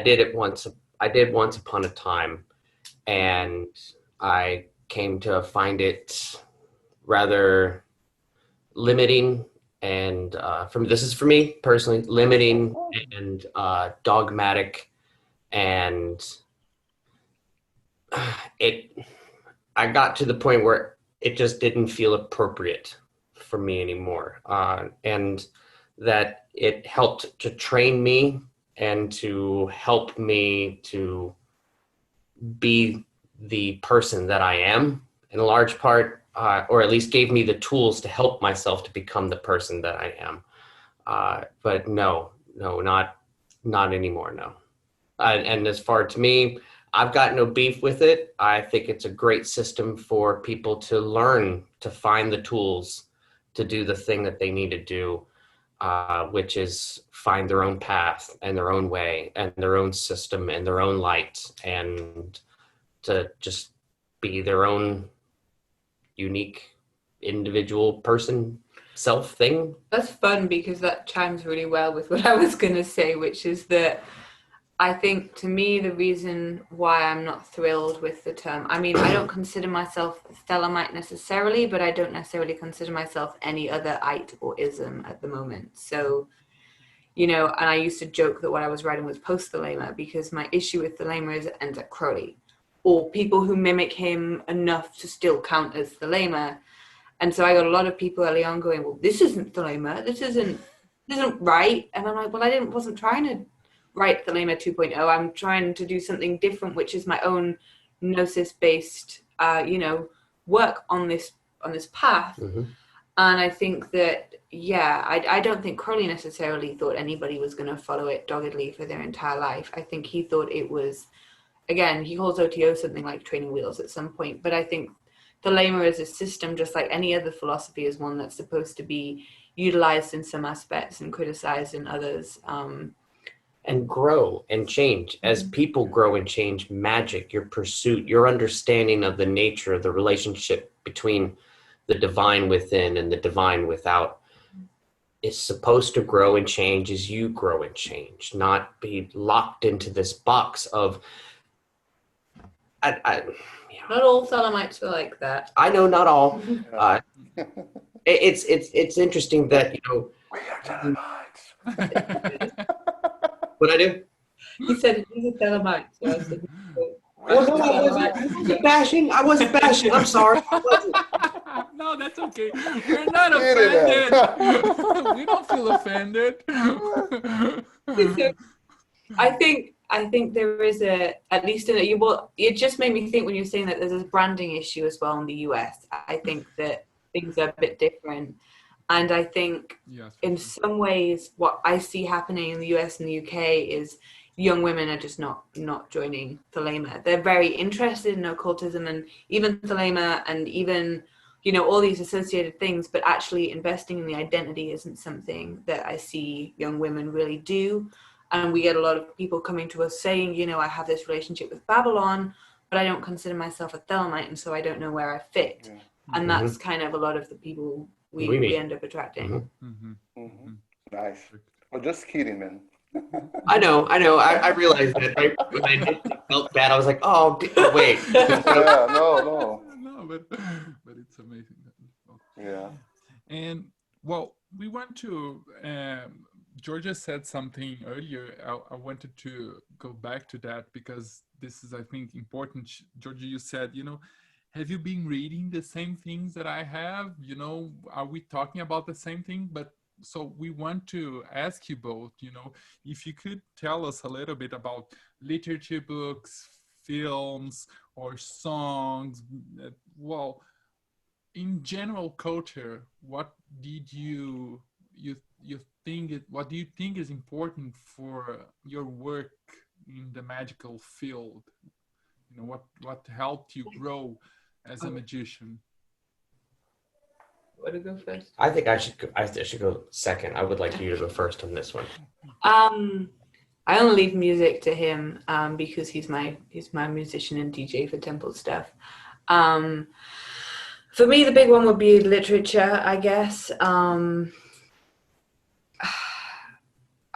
Speaker 4: did once upon a time, and I came to find it rather limiting And this is for me personally, limiting and dogmatic, and I got to the point where it just didn't feel appropriate for me anymore, and that it helped to train me and to help me to be the person that I am in a large part, or at least gave me the tools to help myself to become the person that I am. But no, not anymore, no. And as far to me, I've got no beef with it. I think it's a great system for people to learn, to find the tools to do the thing that they need to do, which is find their own path and their own way and their own system and their own light, and to just be their own unique individual person, self thing.
Speaker 3: That's fun, because that chimes really well with what I was going to say, which is that I think, to me, the reason why I'm not thrilled with the term, I mean, I don't consider myself Thelemite necessarily, but I don't necessarily consider myself any other ite or ism at the moment. So, you know, and I used to joke that what I was writing was post-Thelema, because my issue with Thelema is it ends at Crowley, or people who mimic him enough to still count as Thelema. And so I got a lot of people early on going, well, this isn't Thelema, this isn't right. And I'm like, well, wasn't trying to write Thelema 2.0. I'm trying to do something different, which is my own gnosis-based, work on this path.
Speaker 4: Mm-hmm.
Speaker 3: And I think that, yeah, I don't think Crowley necessarily thought anybody was going to follow it doggedly for their entire life. I think he thought it was, again, he calls OTO something like training wheels at some point. But I think Thelema as a system, just like any other philosophy, is one that's supposed to be utilized in some aspects and criticized in others.
Speaker 4: And grow and change. As people grow and change, magic, your pursuit, your understanding of the nature of the relationship between the divine within and the divine without is supposed to grow and change as you grow and change, not be locked into this box of
Speaker 3: Not all Thelemites are like that.
Speaker 4: I know not all. It's interesting that, you know,
Speaker 2: We are Thelemites.
Speaker 4: what I do?
Speaker 3: He said he's a Thelemite. So I said,
Speaker 4: Oh, no, I wasn't bashing. I wasn't bashing. I'm sorry.
Speaker 1: No, that's okay. We're not offended. We don't feel offended.
Speaker 3: I think there is it just made me think when you're saying that there's a branding issue as well in the US. I think that things are a bit different. And I think in some ways what I see happening in the US and the UK is young women are just not joining Thelema. They're very interested in occultism and even Thelema and even, you know, all these associated things, but actually investing in the identity isn't something that I see young women really do. And we get a lot of people coming to us saying, you know, I have this relationship with Babylon, but I don't consider myself a Thelemite, and so I don't know where I fit. Yeah. And that's kind of a lot of the people we end up attracting.
Speaker 2: Nice. Well, just kidding, man.
Speaker 4: I know. I realized that when I did felt bad. I was like, oh wait.
Speaker 2: No,
Speaker 1: but it's amazing.
Speaker 2: Yeah.
Speaker 1: And well, we want to. Georgia said something earlier. I wanted to go back to that because this is, I think, important. Georgia, you said, you know, have you been reading the same things that I have? You know, are we talking about the same thing? But so we want to ask you both, you know, if you could tell us a little bit about literature books, films, or songs. Well, in general culture, what did you think? What do you think is important for your work in the magical field? You know, what helped you grow as a magician?
Speaker 3: Want to go first?
Speaker 4: I think I should go second. I would like you to go first on this one.
Speaker 3: I only leave music to him because he's my musician and DJ for temple stuff. For me, the big one would be literature, I guess.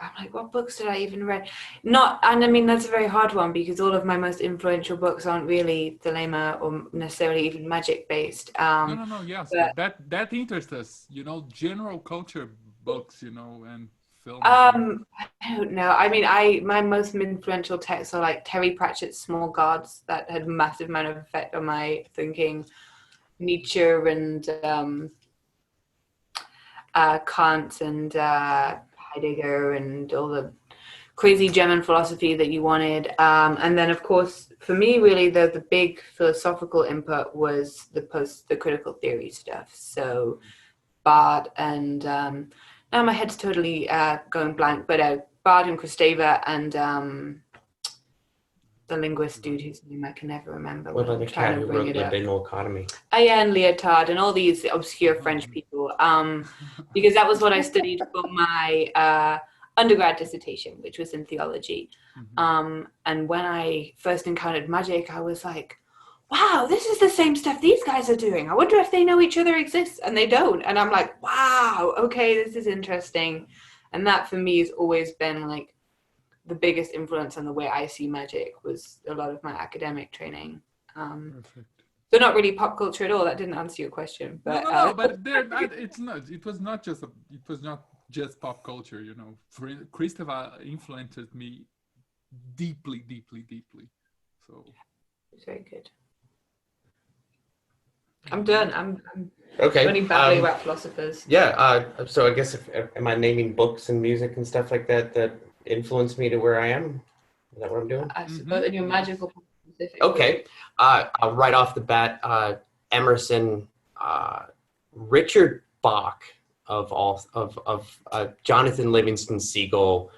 Speaker 3: I'm like, what books did I even read? And I mean, that's a very hard one because all of my most influential books aren't really Thelema or necessarily even magic based.
Speaker 1: No, yes,
Speaker 3: but
Speaker 1: that interests us, you know, general culture books, you know, and films.
Speaker 3: I don't know. I mean, my most influential texts are like Terry Pratchett's Small Gods, that had a massive amount of effect on my thinking. Nietzsche and Kant and Heidegger and all the crazy German philosophy that you wanted. And then, of course, for me, really, the big philosophical input was the critical theory stuff. So Barth and now my head's totally going blank, but Barth and Kristeva and the linguist dude whose name I can never remember.
Speaker 4: What about the cat who wrote the Binal Economy?
Speaker 3: Yeah, and Lyotard and all these obscure French people, because that was what I studied for my undergrad dissertation, which was in theology. And when I first encountered magic, I was like, wow, this is the same stuff these guys are doing. I wonder if they know each other exists, and they don't. And I'm like, wow, okay, this is interesting. And that for me has always been like the biggest influence on the way I see magic was a lot of my academic training.
Speaker 1: Perfect.
Speaker 3: So not really pop culture at all. That didn't answer your question, but
Speaker 1: no, but it's not. It was not just pop culture. You know, Kristeva influenced me deeply. So
Speaker 3: it's very good. I'm done. I'm
Speaker 4: okay.
Speaker 3: Running babbling about philosophers.
Speaker 4: Yeah. So I guess am I naming books and music and stuff like that influenced me to where I am? Is that what I'm doing?
Speaker 3: I suppose in your magical specific.
Speaker 4: Okay. Right off the bat, Emerson, Richard Bach of Jonathan Livingston Seagull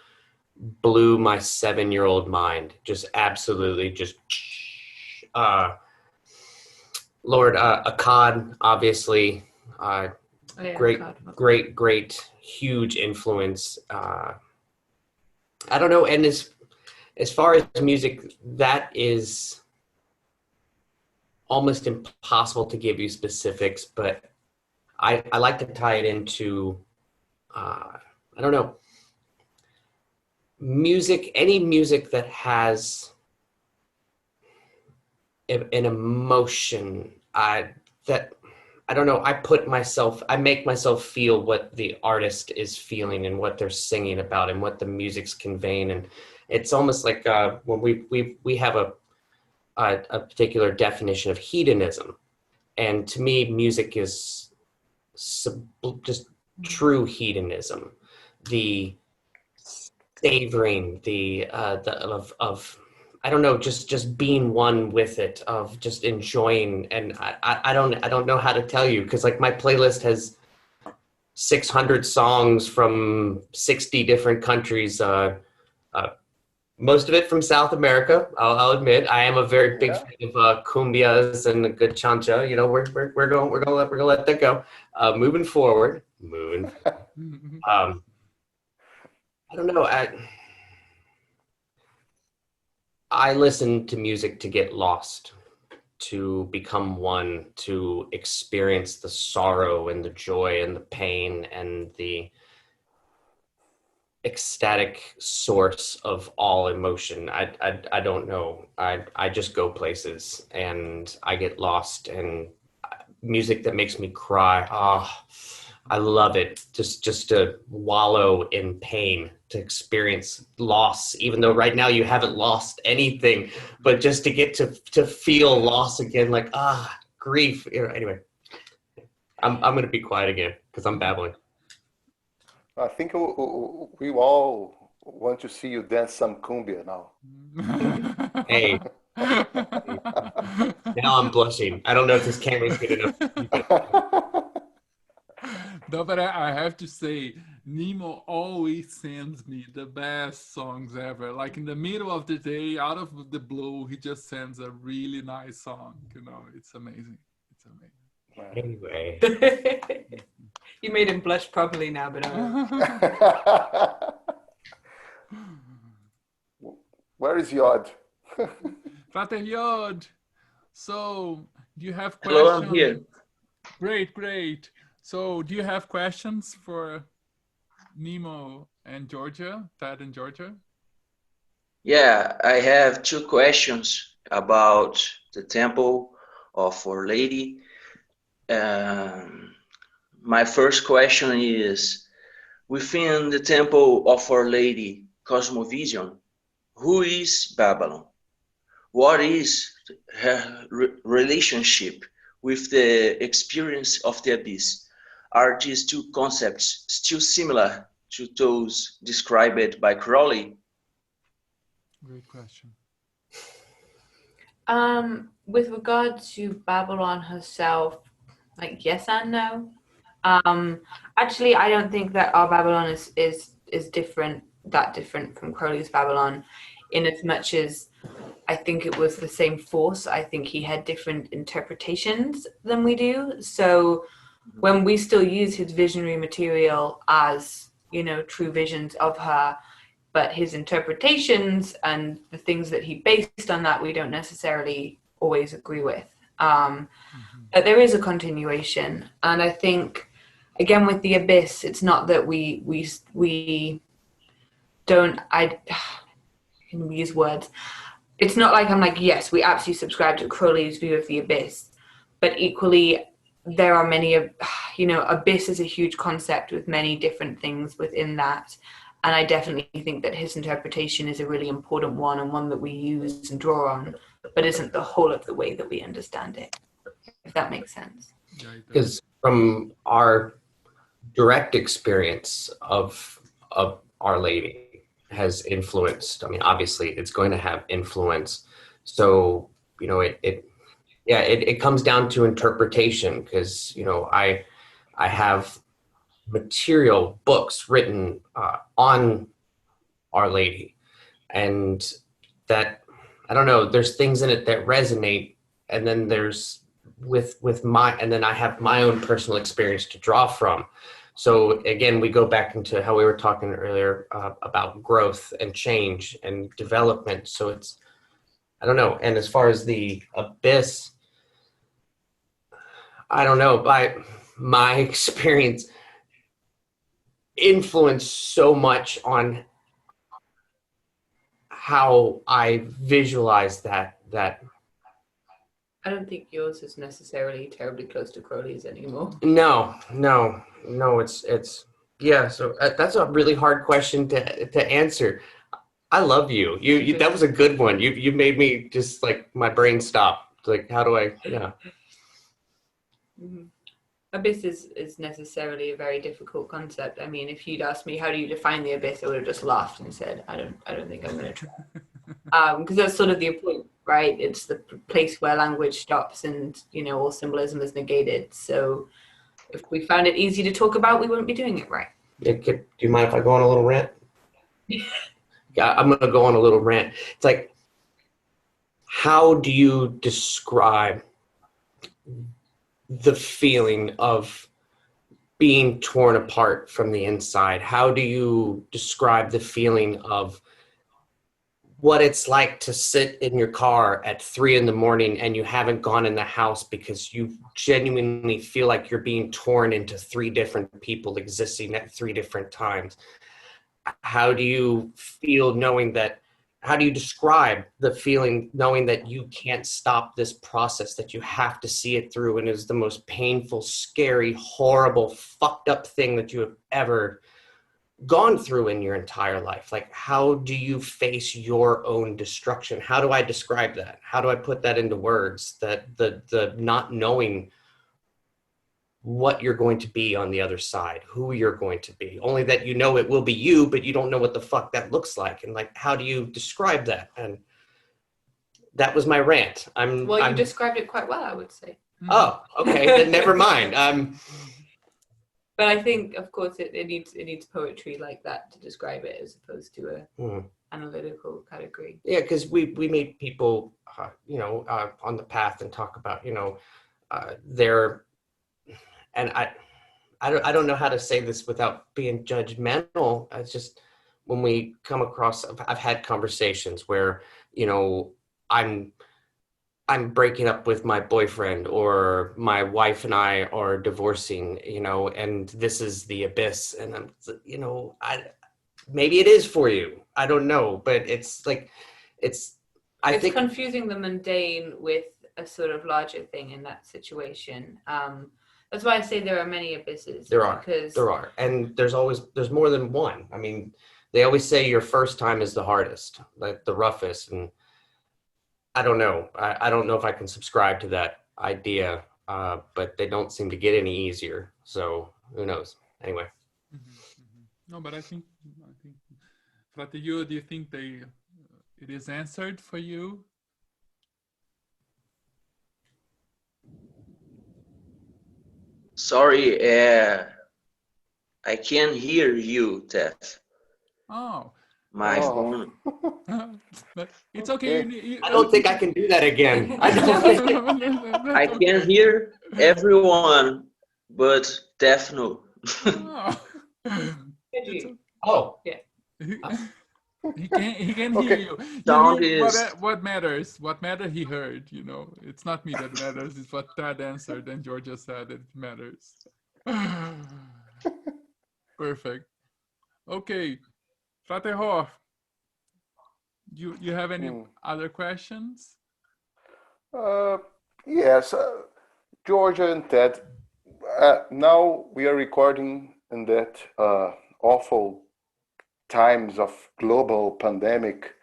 Speaker 4: blew my 7-year-old mind. Just absolutely just. Lord Akkad, obviously, great, huge influence. I don't know, and as far as music, that is almost impossible to give you specifics, but I like to tie it into, I don't know, music, any music that has an emotion, I don't know, I make myself feel what the artist is feeling and what they're singing about and what the music's conveying. And it's almost like when we have a particular definition of hedonism. And to me, music is just true hedonism, the savoring, of I don't know, just being one with it, of just enjoying. And I don't know how to tell you, because like my playlist has 600 songs from 60 different countries. Most of it from South America. I'll admit, I am a very big fan of cumbias and a good chancha. You know, we're gonna let that go. Moving forward. I don't know. I listen to music to get lost, to become one, to experience the sorrow and the joy and the pain and the ecstatic source of all emotion. I don't know. I just go places and I get lost, and music that makes me cry. I love it. Just to wallow in pain, to experience loss, even though right now you haven't lost anything, but just to get to feel loss again, like grief. Anyway, I'm going to be quiet again because I'm babbling.
Speaker 2: I think we all want to see you dance some cumbia now.
Speaker 4: Hey. Now I'm blushing. I don't know if this camera's good enough.
Speaker 1: No, but I have to say, Nemo always sends me the best songs ever. Like in the middle of the day, out of the blue, he just sends a really nice song. You know, it's amazing. It's amazing.
Speaker 4: Anyway.
Speaker 3: You made him blush properly now, but
Speaker 2: Where is Yod?
Speaker 1: Frater Yod. So, do you have questions?
Speaker 6: Hello, I'm here.
Speaker 1: Great. So, do you have questions for Nemo And Georgia, Ted and Georgia?
Speaker 6: Yeah, I have two questions about the Temple of Our Lady. My first question is, within the Temple of Our Lady cosmovision, who is Babylon? What is her relationship with the experience of the abyss? Are these two concepts still similar to those described by Crowley?
Speaker 1: Great question.
Speaker 3: With regard to Babylon herself, like yes and no. Actually, I don't think that our Babylon is different, that different from Crowley's Babylon, in as much as I think it was the same force. I think he had different interpretations than we do. So when we still use his visionary material as, you know, true visions of her, but his interpretations and the things that he based on that, we don't necessarily always agree with. But there is a continuation. And I think, again, with the abyss, it's not that we don't, I can use words. It's not like I'm like, yes, we absolutely subscribe to Crowley's view of the abyss, but equally there are many of, you know, abyss is a huge concept with many different things within that. And I definitely think that his interpretation is a really important one and one that we use and draw on, but isn't the whole of the way that we understand it, if that makes sense.
Speaker 4: Because from our direct experience of Our Lady has influenced, I mean, obviously it's going to have influence. So, you know, it comes down to interpretation, because, you know, I have material books written on Our Lady, and that, I don't know, there's things in it that resonate, and then there's and then I have my own personal experience to draw from. So again, we go back into how we were talking earlier about growth and change and development. So it's, I don't know. And as far as the abyss, I don't know, by my experience influenced so much on how I visualize that.
Speaker 3: I don't think yours is necessarily terribly close to Crowley's anymore.
Speaker 4: No, it's yeah. So that's a really hard question to answer. I love you. You that was a good one. You made me just like my brain stop. Like, how do I? Yeah.
Speaker 3: Abyss is necessarily a very difficult concept. I mean, if you'd asked me how do you define the abyss, I would have just laughed and said, I don't think I'm going to try. Because that's sort of the point, right? It's the place where language stops and, you know, all symbolism is negated. So if we found it easy to talk about, we wouldn't be doing it right.
Speaker 4: Do you mind if I go on a little rant? Yeah, I'm going to go on a little rant. It's like, how do you describe the feeling of being torn apart from the inside? How do you describe the feeling of what it's like to sit in your car at 3 a.m. and you haven't gone in the house because you genuinely feel like you're being torn into 3 different people existing at 3 different times? How do you feel knowing that? How do you describe the feeling knowing that you can't stop this process, that you have to see it through, and is the most painful, scary, horrible, fucked up thing that you have ever gone through in your entire life? Like, how do you face your own destruction? How do I describe that? How do I put that into words? That the not knowing what you're going to be on the other side, who you're going to be, only that you know it will be you, but you don't know what the fuck that looks like. And like, how do you describe that? And that was my rant.
Speaker 3: You described it quite well, I would say.
Speaker 4: Oh, okay, then never mind.
Speaker 3: But I think, of course, it needs poetry like that to describe it, as opposed to a analytical category.
Speaker 4: Yeah, because we meet people, on the path and talk about, their, and I don't know how to say this without being judgmental. It's just when we come across, I've had conversations where, I'm breaking up with my boyfriend, or my wife and I are divorcing, and this is the abyss. And maybe it is for you. I don't know, but it's like, I think
Speaker 3: confusing the mundane with a sort of larger thing in that situation. That's why I say there are many abysses.
Speaker 4: There are. And there's more than one. I mean, they always say your first time is the hardest, like the roughest. And I don't know. I don't know if I can subscribe to that idea, but they don't seem to get any easier. So who knows? Anyway.
Speaker 1: No, but I think, Frate, do you think it is answered for you?
Speaker 6: Sorry, I can't hear you, Teth.
Speaker 1: Oh.
Speaker 6: My phone.
Speaker 1: But it's okay.
Speaker 4: I don't think I can do that again. I don't think
Speaker 6: I can hear everyone, but Teth no.
Speaker 4: Oh.
Speaker 3: Yeah.
Speaker 1: He can
Speaker 2: Okay.
Speaker 1: hear you.
Speaker 6: Sound
Speaker 1: What matters? What matters he heard, It's not me that matters, it's what Tad answered and Georgia said that matters. Perfect. Okay. Frate Hoff, you have any other questions?
Speaker 2: Yes, Georgia and Ted, now we are recording in that awful times of global pandemic,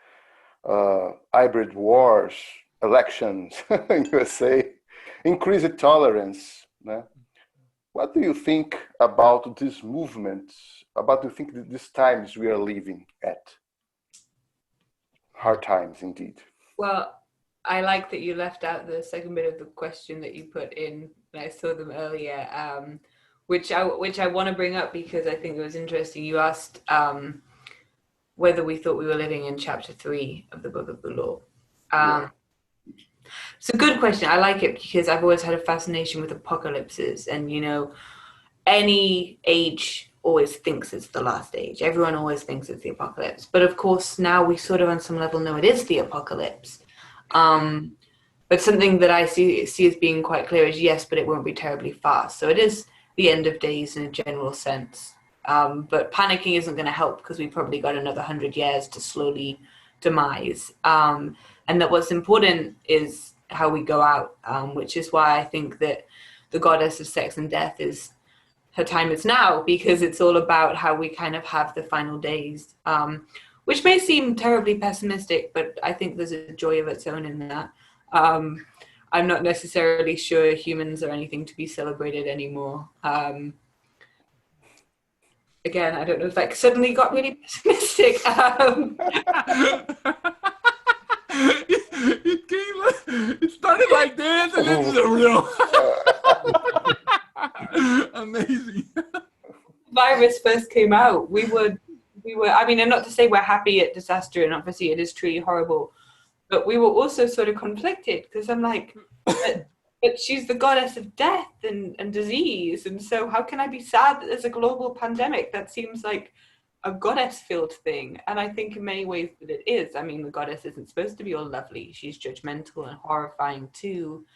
Speaker 2: hybrid wars, elections in USA, increased tolerance. What do you think about this movement? About these times we are living at? Hard times indeed.
Speaker 3: Well, I like that you left out the second bit of the question that you put in. I saw them earlier, which I want to bring up because I think it was interesting. You asked whether we thought we were living in chapter 3 of the Book of the Law. It's a good question. I like it because I've always had a fascination with apocalypses, and any age always thinks it's the last age. Everyone always thinks it's the apocalypse. But of course, now we sort of on some level know it is the apocalypse. But something that I see as being quite clear is yes, but it won't be terribly fast. So it is the end of days in a general sense. But panicking isn't going to help because we've probably got another 100 years to slowly demise. And that what's important is how we go out, which is why I think that the goddess of sex and death her time is now, because it's all about how we kind of have the final days, which may seem terribly pessimistic, but I think there's a joy of its own in that. I'm not necessarily sure humans are anything to be celebrated anymore. Again, I don't know if that suddenly got really pessimistic.
Speaker 1: It started like this and then real. Amazing.
Speaker 3: Virus first came out, we were, I mean, and not to say we're happy at disaster, and obviously it is truly horrible, but we were also sort of conflicted because I'm like, but she's the goddess of death and disease, and so how can I be sad that there's a global pandemic? That seems like a goddess-filled thing, and I think in many ways that it is. I mean, the goddess isn't supposed to be all lovely. She's judgmental and horrifying too,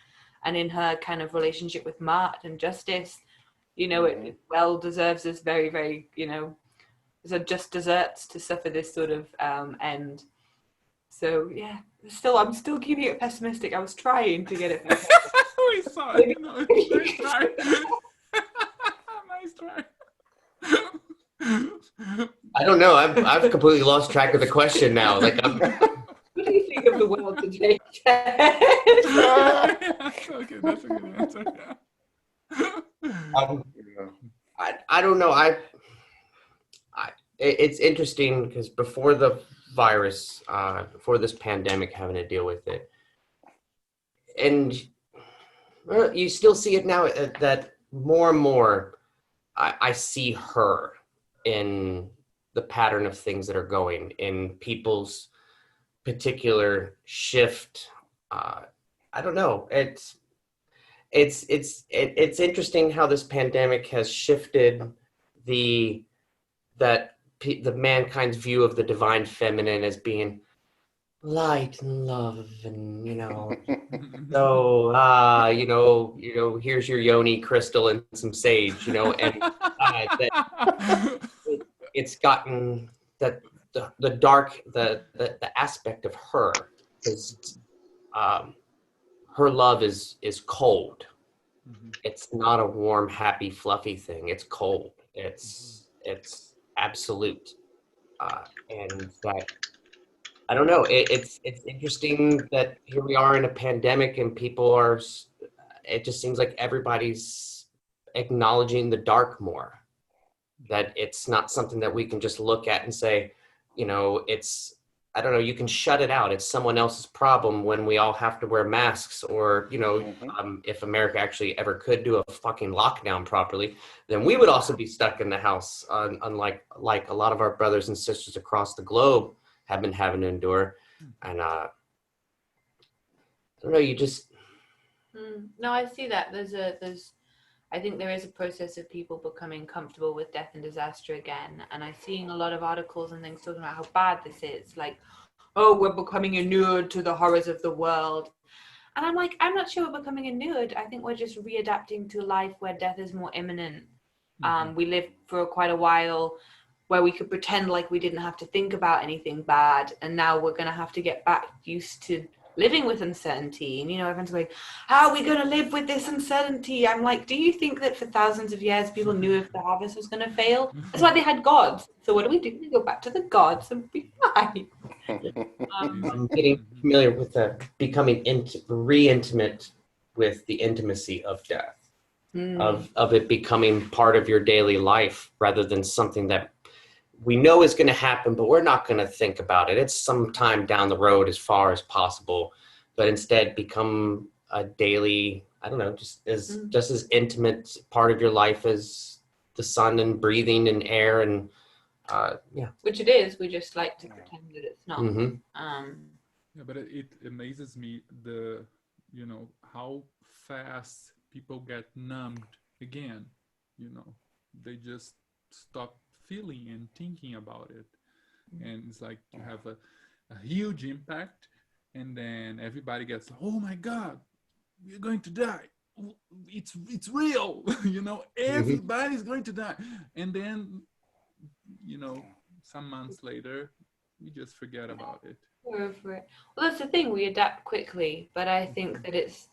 Speaker 3: and in her kind of relationship with Mart and justice, it well deserves this very, very, just deserts to suffer this sort of end. So yeah, I'm still keeping it pessimistic. I was trying to get it back.
Speaker 1: We saw it. Nice try. Nice try.
Speaker 4: I don't know. I've completely lost track of the question now. Like,
Speaker 3: what do you think of the world today?
Speaker 1: Okay, that's a good answer.
Speaker 4: I don't know. It's interesting because before the virus, before this pandemic, having to deal with it, and you still see it now that more and more I see her in the pattern of things that are going in people's particular shift. I don't know. It's interesting how this pandemic has shifted the mankind's view of the divine feminine as being light and love, and so here's your yoni crystal and some sage, and it's gotten that the dark, the aspect of her is, her love is cold.
Speaker 1: Mm-hmm.
Speaker 4: It's not a warm, happy, fluffy thing. It's cold. It's absolute. And that, I don't know, it's interesting that here we are in a pandemic and people are, it just seems like everybody's acknowledging the dark more. That it's not something that we can just look at and say, you know, it's, I don't know, you can shut it out. It's someone else's problem when we all have to wear masks, or, you know, if America actually ever could do a fucking lockdown properly, then we would also be stuck in the house, unlike a lot of our brothers and sisters across the globe have been having to endure. And I don't know, you just...
Speaker 3: No, I see that. I think there is a process of people becoming comfortable with death and disaster again. And I'm seeing a lot of articles and things talking about how bad this is. Like, oh, we're becoming inured to the horrors of the world. And I'm like, I'm not sure we're becoming inured. I think we're just readapting to a life where death is more imminent. We lived for quite a while where we could pretend like we didn't have to think about anything bad. And now we're going to have to get back used to living with uncertainty. And, you know, everyone's like, how are we going to live with this uncertainty? I'm like, do you think that for thousands of years people knew if the harvest was going to fail? That's why they had gods. So what do? We go back to the gods and be fine.
Speaker 4: I'm getting familiar with becoming re-intimate with the intimacy of death, of it becoming part of your daily life rather than something that we know is going to happen, but we're not going to think about it. It's sometime down the road as far as possible, but instead become a daily, I don't know, just as intimate part of your life as the sun and breathing and air and yeah.
Speaker 3: Which it is. We just like to pretend that it's not.
Speaker 1: Yeah, but it amazes me you know, how fast people get numbed again. You know, they just stop feeling and thinking about it, and it's like you have a huge impact, and then everybody gets, oh my god, we're going to die, it's real. You know, everybody's going to die, and then, you know, some months later we just forget about it.
Speaker 3: Well, that's the thing, we adapt quickly, but I think that it's,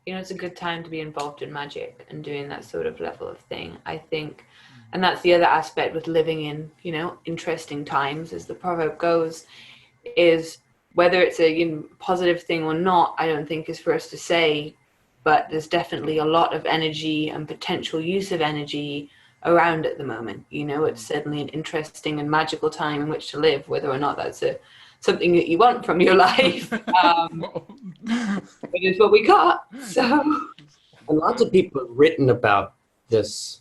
Speaker 3: you know, it's a good time to be involved in magic and doing that sort of level of thing, I think. And that's the other aspect with living in, you know, interesting times, as the proverb goes, is whether it's a positive thing or not, I don't think is for us to say, but there's definitely a lot of energy and potential use of energy around at the moment. You know, it's certainly an interesting and magical time in which to live, whether or not that's something that you want from your life. It is what we got. So,
Speaker 4: and lots of people have written about this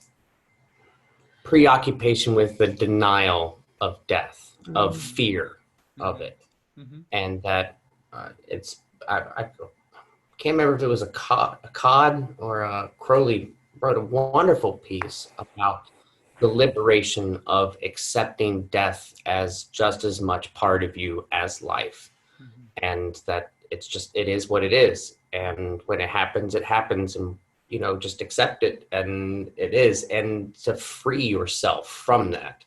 Speaker 4: preoccupation with the denial of death, of fear of it, and that it's, I can't remember if it was a Cod or a Crowley wrote a wonderful piece about the liberation of accepting death as just as much part of you as life, and that it's just, it is what it is, and when it happens, and you know, just accept it, and it is, and to free yourself from that,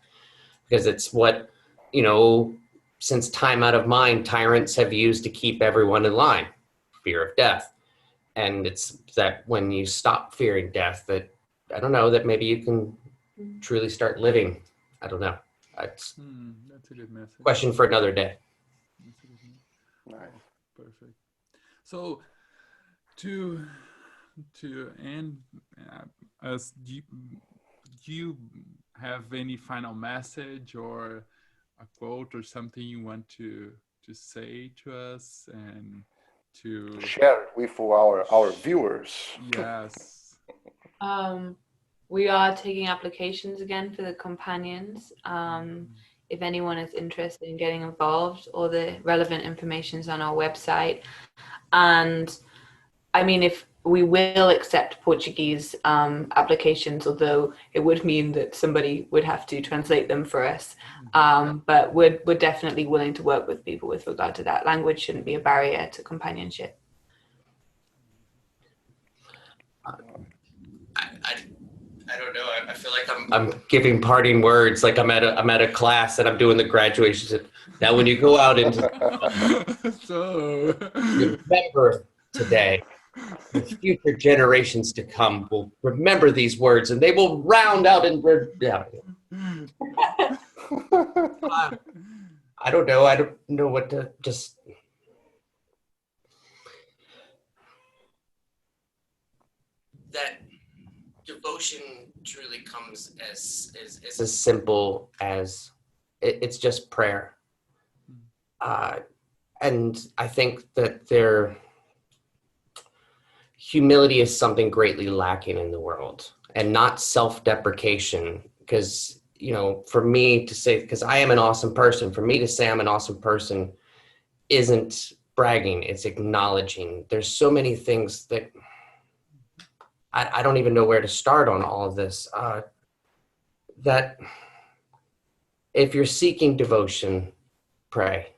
Speaker 4: because it's what, you know, since time out of mind, tyrants have used to keep everyone in line, fear of death. And it's that when you stop fearing death, that, I don't know, that maybe you can truly start living. I don't know. That's
Speaker 1: a good message.
Speaker 4: Question for another day.
Speaker 2: Nice.
Speaker 1: Perfect. So to end, as do you have any final message or a quote or something you want to say to us and to
Speaker 2: share with our viewers?
Speaker 1: Yes.
Speaker 3: We are taking applications again for the companions. If anyone is interested in getting involved, all the relevant information is on our website. And I mean, if we will accept Portuguese applications, although it would mean that somebody would have to translate them for us. But we're definitely willing to work with people with regard to that. Language shouldn't be a barrier to companionship.
Speaker 4: I don't know. I feel like I'm giving parting words, like I'm at a class and I'm doing the graduation. Now, when you go out into
Speaker 1: So
Speaker 4: remember today, the future generations to come will remember these words, and they will round out and yeah. I don't know. I don't know what to just. That devotion truly comes as simple as it's just prayer. And I think that humility is something greatly lacking in the world, and not self-deprecation. Because, you know, for me to say, because I am an awesome person, for me to say I'm an awesome person isn't bragging, it's acknowledging. There's so many things that I don't even know where to start on all of this. That if you're seeking devotion, pray.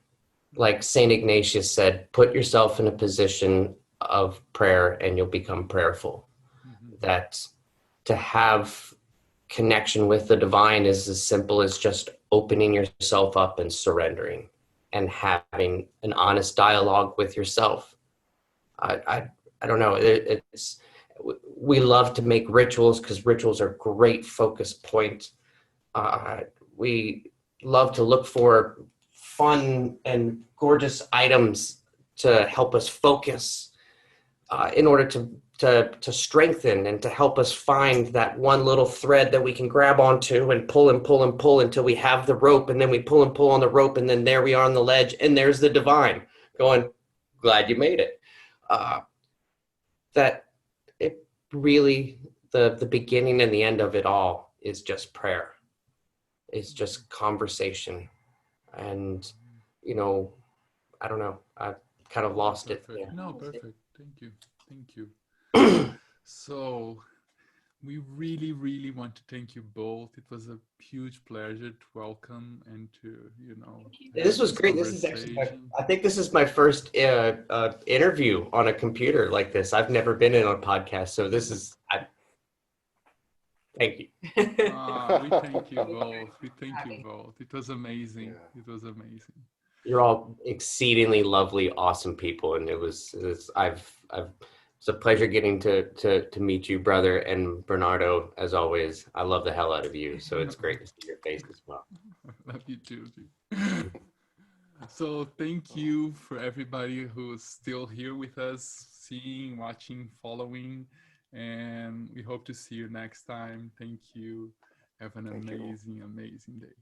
Speaker 4: Like St. Ignatius said, put yourself in a position of prayer and you'll become prayerful. Mm-hmm. That to have connection with the divine is as simple as just opening yourself up and surrendering and having an honest dialogue with yourself. I don't know. We love to make rituals because rituals are great focus points. We love to look for fun and gorgeous items to help us focus in order to strengthen and to help us find that one little thread that we can grab onto and pull and pull and pull until we have the rope, and then we pull and pull on the rope, and then there we are on the ledge, and there's the divine going, glad you made it. That it really, the beginning and the end of it all is just prayer. It's just conversation. And, you know, I don't know. I kind of lost it.
Speaker 1: Yeah. No, perfect. Thank you. Thank you. So we really, really want to thank you both. It was a huge pleasure to welcome and to, you know.
Speaker 4: This was great. This is actually, I think this is my first interview on a computer like this. I've never been in a podcast. So this is, thank you.
Speaker 1: We thank you both. We thank you both. It was amazing. Yeah. It was amazing.
Speaker 4: You're all exceedingly lovely, awesome people, and it's a pleasure getting to meet you, brother, and Bernardo. As always, I love the hell out of you, so it's great to see your face as well.
Speaker 1: Love you too. So thank you for everybody who's still here with us, seeing, watching, following. And we hope to see you next time. Thank you. Have an amazing day.